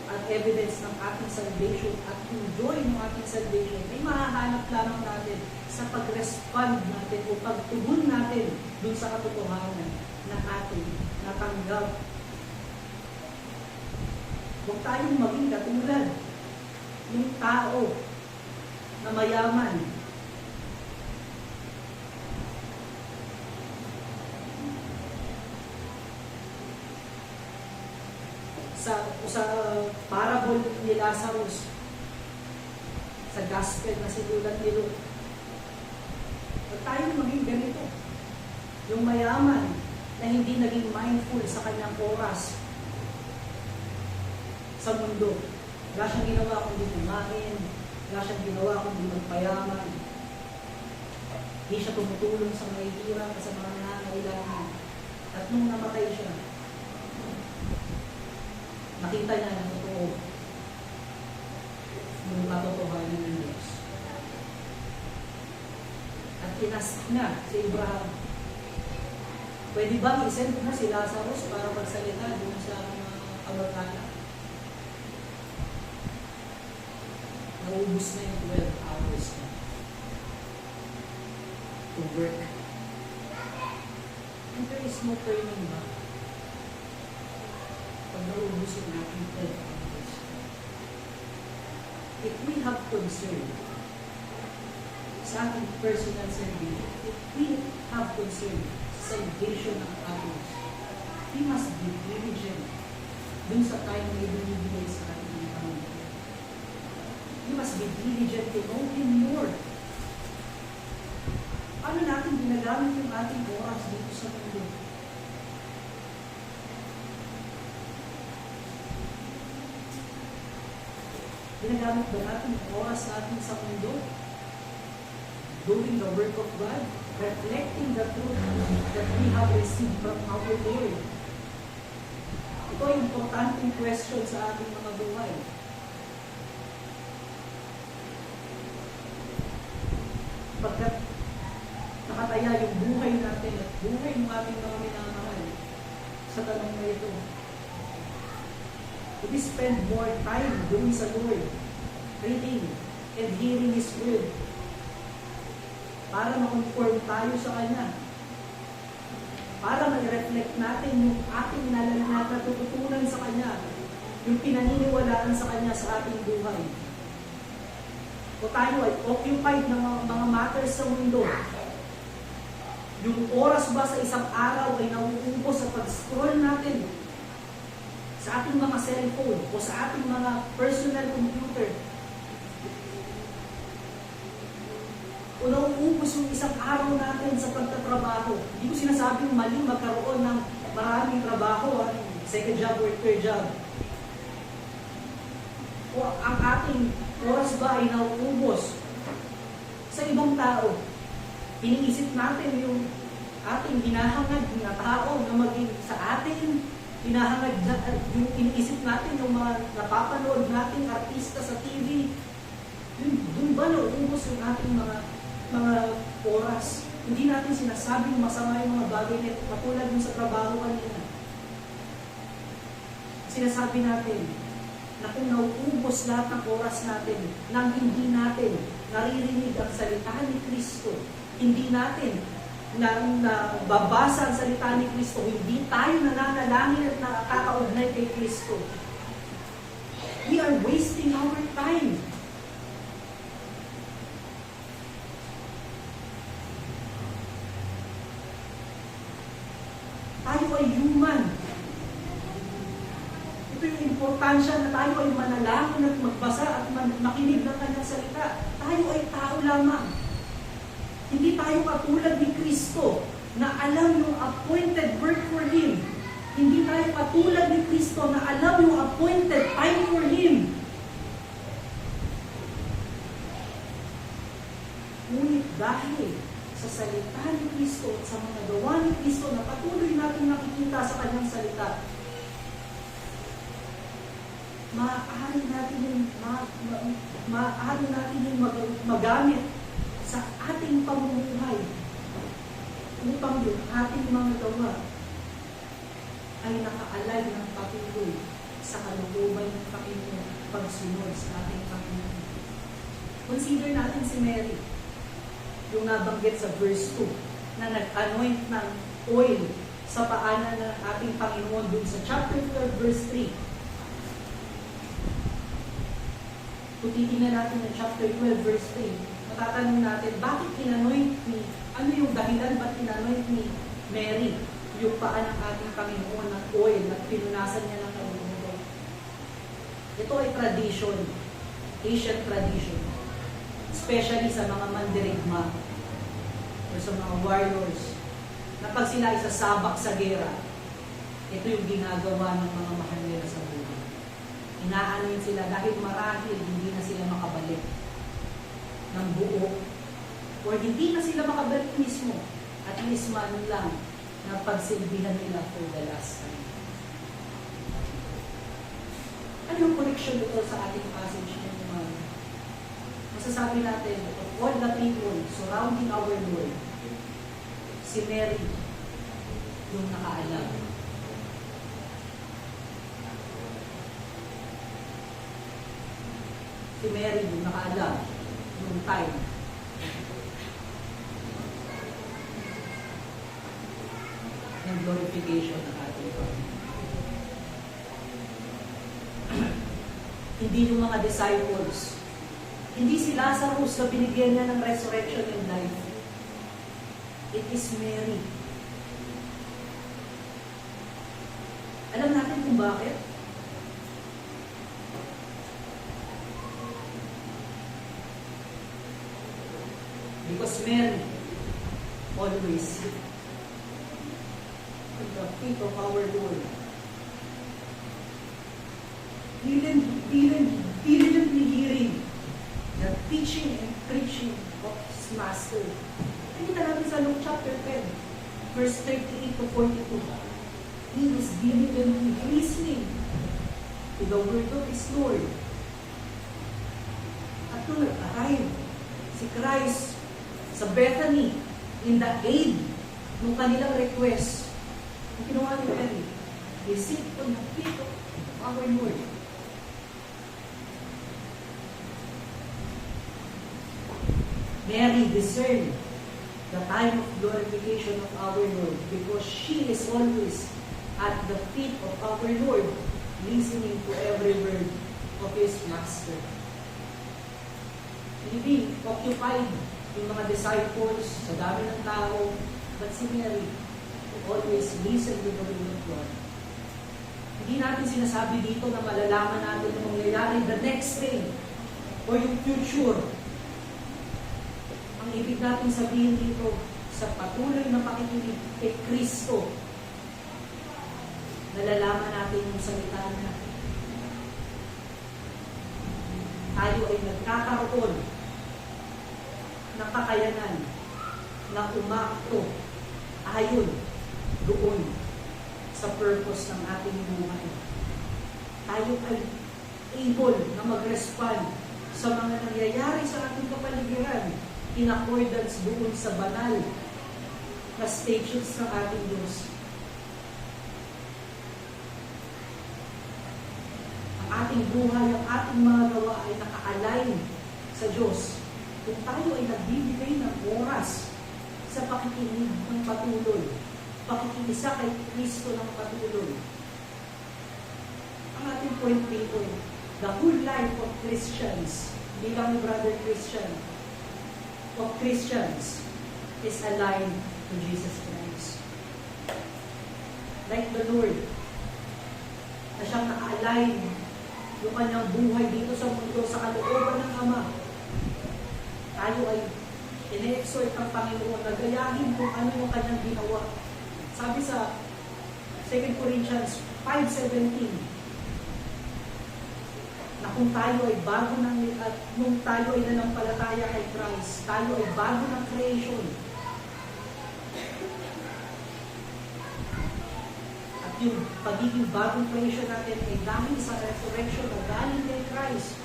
at evidence ng ating salvation at yung joy ng ating salvation ay mahahanap lamang natin sa pag-respond natin o pagtugon natin dun sa katotohanan na ating natanggap. Huwag tayong maging katulad yung tao na mayaman. Sa parable ni Lazarus, sa gospel na sinulat ni Luke. Huwag tayong maging ganito. Yung mayaman na hindi naging mindful sa kanyang oras sa mundo. Wala siyang ginawa kundi kumain, wala siyang ginawa kundi magpayaman. Hindi siya tumutulong sa mga hirap at sa mga nangangailangan. At nung namatay siya, nakita niya ng totoo yung katotohanan ng Diyos. At inask niya si Abraham, pwede ba i-send mo si Lazarus para magsalita doon sa kamag-anak? Naubos na yung 12 hours na to work. And there is no turning back. Pag naubos yung ating 12 hours. If we have concern sa ating personal salvation, if we have concern sa salvation ng others, we must be diligent dun sa time na ibinibigay sa ating ng Panginoon. We must be diligent to know Him more. Paano natin ginagamit yung ating oras dito sa mundo? Ginagamit ba natin ang oras natin sa mundo? Doing the work of God, reflecting the truth that we have received from our Lord. Ito ay importanteng question sa ating mga buhay. Pagkat nakataya yung buhay natin at buhay ng ating mga minamahal sa tanong na ito, we spend more time doing sa Lord, reading and hearing His Word, para ma-conform tayo sa Kanya, para ma-reflect natin yung ating natututunan sa Kanya, yung pinaniniwalaan sa Kanya sa ating buhay. O tayo ay occupied ng mga matters sa mundo. Yung oras ba sa isang araw ay nauubos sa pag-scroll natin sa ating mga cellphone o sa ating mga personal computer? O nauubos yung isang araw natin sa pagtatrabaho. Hindi ko sinasabing mali magkaroon ng maraming trabaho, second job or third job. O ang ating oras ba ay nauubos sa ibang tao? Iniisip natin yung ating hinahangad na tao na maging sa atin, hinahangad yung iniisip natin yung mga napapanood nating artista sa TV. Doon ba nauubos yung ating mga oras? Hindi natin sinasabing masama yung mga bagay na katulad yung sa trabaho kanina. Sinasabi natin na kung nauubos lahat ng oras natin nang hindi natin naririnig ang salita ni Kristo, hindi natin babasa ang salita ni Kristo, hindi tayo nananalangin at nakakaugnay kay Kristo, we are wasting our time. Tayo ay human. Ito yung importansya na tayo ay manalangin at magbasa at makinig ng kanyang salita. Tayo ay tao lamang. Hindi tayo katulad ni Kristo na alam yung appointed work for Him. Hindi tayo katulad ni Kristo na alam yung appointed time for Him. Ngunit dahil sa salita ni Kristo at sa mga gawa ni Kristo na patuloy natin nakikita sa kanyang salita, maaari natin yung magamit sa ating pamumuhay upang yung ating mga gawa ay nakaalay ng patuloy sa kalooban ng Panginoon pagsunod sa ating Panginoon. Consider natin si Mary, yung nabanggit sa verse 2, na nag-anoint ng oil sa paanan ng ating Panginoon dun sa chapter 12, verse 3. Kung titingnan natin ng chapter 12, verse 3, matatanong natin, bakit inanoint ni, ano yung dahilan ba't inanoint ni Mary yung paa ng ating Panginoon ng oil at pinunasan niya ng kaluluwa? Ito ay tradition, Asian tradition, especially sa mga mandirigma o sa mga warriors, na pag sila isasabak sa gera, ito yung ginagawa ng mga mahal nila sa buhay. Inaanin sila dahil marahil hindi na sila makabalik ng buo o hindi na sila makabalik mismo, at least man lang na pagsilbihan nila for the last time. Ano yung connection dito sa ating passage ng umaga? Masasabi natin, of all the people surrounding our Lord, si Mary yung nakaalam. Si Mary yung nakaalam yung time. Ng glorification ng ating Panginoon. Hindi yung mga disciples. Hindi si Lazarus na binigyan niya ng resurrection and life. It is Mary. Alam natin kung bakit? Because Mary always at the feet of our Lord, diligently hearing the teaching and preaching of His Master. Kita natin sa Luke chapter 10, verse 38 to 42. He is diligently listening to the word of His Lord. At nung nag-arrive si Christ sa Bethany in the aid ng kanilang request, ang ginawa ni Mary, they sit on the feet of our Lord. Mary discerned the time of glorification of our Lord because she is always at the feet of our Lord, listening to every word of His Master. Hindi occupied yung mga disciples sa dami ng tao, but si Mary always listen to the word of God. Hindi natin sinasabi dito na malalaman natin yung mangyayari the next day or yung future. Ang Ang ibig natin sabihin dito, sa patuloy na pakikinig kay Kristo, nalalaman natin yung salita niya. Tayo ay nagkakaroon ng kakayanan na umakto ayon doon sa purpose ng ating buhay. Tayo ay able na mag-respond sa mga nangyayari sa ating kapaligiran in accordance doon sa banal na statutes ng ating Diyos. Ang ating buhay, ang ating mga gawa ay naka-align sa Diyos. Kung tayo ay nagbibigay ng oras sa pakikinig ng patuloy, pakikisa kay Kristo ng patuloy. Ang ating point dito, the whole life of Christians, bilang ni Brother Christian, of Christians is aligned to Jesus Christ. Like the Lord, na siyang naka-align yung kanyang buhay dito sa mundo sa kalooban ng Ama. Tayo ay ine-exhort ng Panginoon na gayahin kung ano yung kanyang ginawa. Sabi sa 2 Corinthians 5:17, na kung tayo ay bago ng, at nung tayo ay nanampalataya kay Christ, tayo ay bago ng creation. At yung pagiging bagong creation natin ay dahil sa resurrection na galing kay Christ.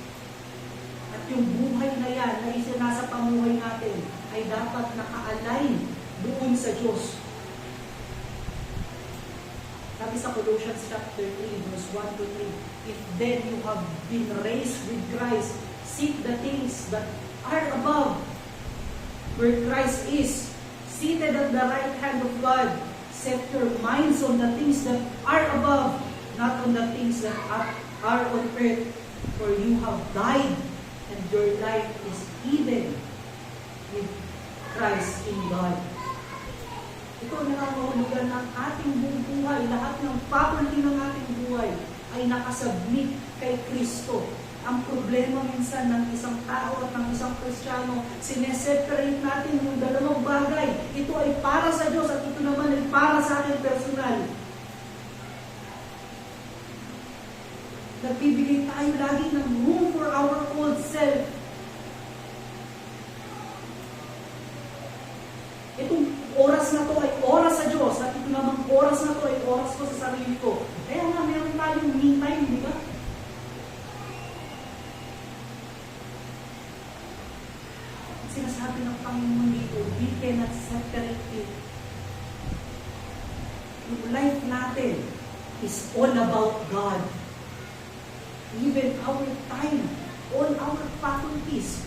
At yung buhay na yan na isinasa pamuhay natin ay dapat naka-align doon sa Diyos. Sabi sa Colossians chapter 3, verse 1 to 3, if then you have been raised with Christ, seek the things that are above, where Christ is, seated at the right hand of God. Set your minds on the things that are above, not on the things that are on earth, for you have died, and your life is hidden with Christ in God. Ito ang nangangahulugan ng ating buong buhay. Lahat ng faculty ng ating buhay ay nakasubmit kay Kristo. Ang problema minsan ng isang tao at ng isang Kristiyano, sineseparate natin yung dalawang bagay. Ito ay para sa Diyos at ito naman ay para sa akin personal. Nagbibigay tayo lagi ng room for our old self. Itong oras na to ay oras sa Diyos at ito namang oras na to ay oras ko sa sarili ko. Kaya nga, meron tayong me time, di ba? At sinasabi ng Panginoon dito, we cannot separate it. Yung life natin is all about God. Even our time, all our faculties,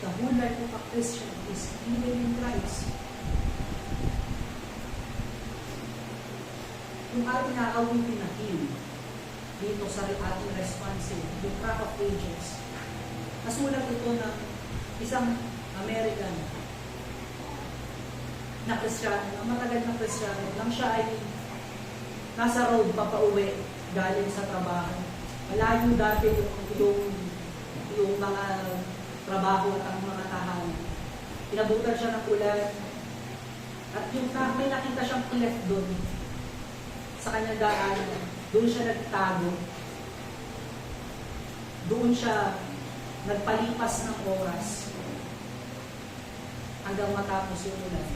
the whole life of a Christian is given in Christ. Yung ating naawitin na hymn dito sa ating responsive, yung Rock of Ages, nasulat ito ng isang American na Kristiyano, na matagal na Kristiyano, nang siya ay nasa road papauwi galing sa trabaho. Malayo dati yung mga trabaho at ang mga tahanan. Pinabutan siya ng ulan at yung may nakita siyang cliff doon sa kanyang daanan. Doon siya nagtago. Doon siya nagpalipas ng oras hanggang matapos yung ulan.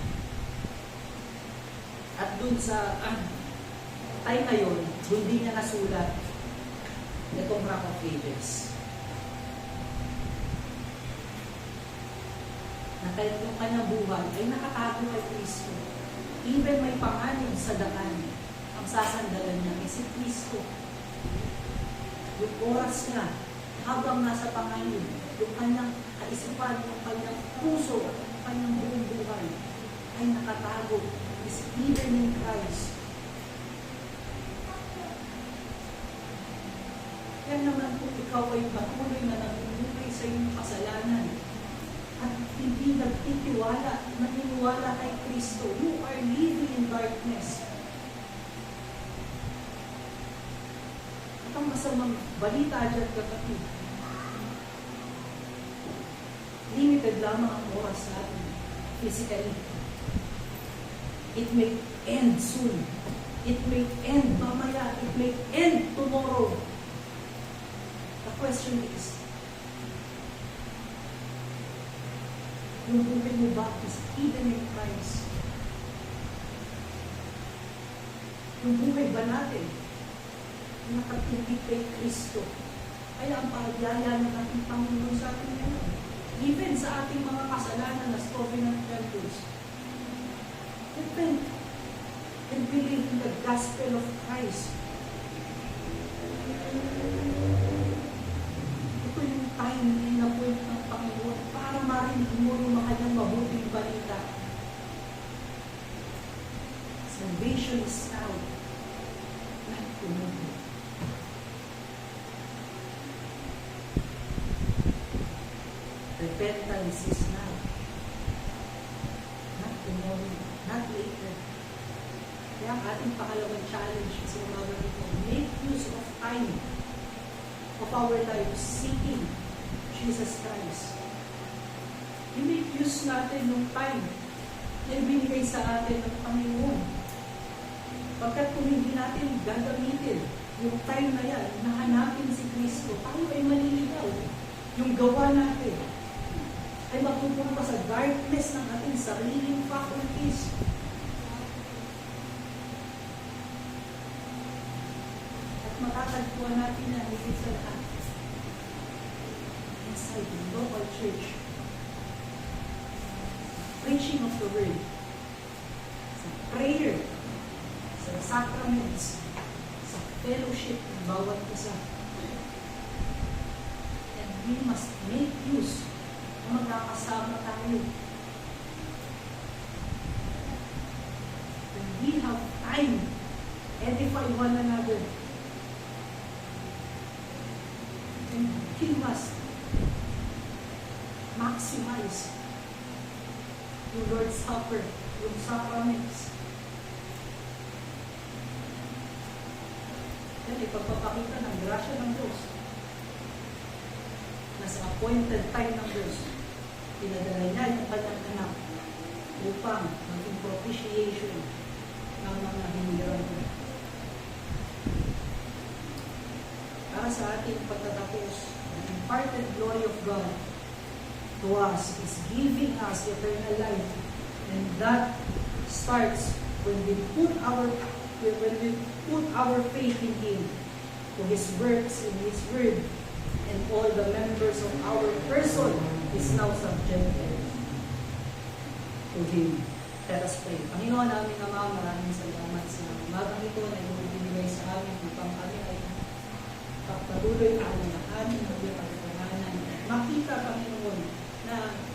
At doon sa time na yun, doon din niya nasulat itong Rock of Ages. Na kahit yung kanyang buhay ay nakatago kay Kristo. Even may panganib sa daan, ang sasandalan niya ay si Kristo. Yung oras niya, habang nasa panganib, yung kanyang kaisipan, yung kanyang puso, yung kanyang buong buhay, ay nakatago, is even in Christ. Yan naman kung ikaw ay patuloy na nagmumukay sa iyong kasalanan at hindi naniniwala kay Kristo, you are living in darkness. masamang balita dyan, kapatid. Limited lamang ang oras natin physically. It may end soon. It may end mamaya. It may end tomorrow. The question is, yung buhay mo ba is hidden in Christ? Yung buhay ba natin nakatindi kay Kristo? Kaya ang pagyaya ng ating Panginoon sa atin ngayon, even sa ating mga kasalanan na covenant temples, repent and believe in the gospel of Christ. Ito yung time na inapoint ng Panginoon para marinig mo yung mga kanyang mabuting balita. Salvation is now, not tomorrow. Repentance is now, not tomorrow, not later. Kaya ang ating pangalawang challenge is umaga nito, make use of time of our lives seeking Jesus Christ. I-make use natin ng time na ibinigay sa atin ng Panginoon. Pagkat kung hindi natin gagamitin yung time na yan, nahanapin si Kristo, tayo ay maliligaw. Yung gawa natin ay mapupunta sa darkness ng ating sariling faculties. At matatagpuan natin na higit sa lahat inside the local church. Preaching of the word, sa prayer, sa sacraments, sa fellowship ng bawat isa. And we must make use na magkakasama tayo. When we have time, edify one another. And we must maximize yung Lord's Supper, yung sacraments. Yan, ipagpapakita ng grasya ng Diyos. Nasa appointed time ng Diyos, pinadala niya yung kanyang anak upang maging propitiation ng mga hinirang. Para sa ating pagtatapos, the imparted glory of God to us is giving us eternal life, and that starts when we put our faith in Him, to His works in His word, and all the members of our person is now subjected to Him. Let us pray. Panginoon aming Ama, maraming salamat sa umagang ito na iyong binigay sa amin upang kami ay patuloy na alalahanin ng iyong katotohanan. Makita, Panginoon, na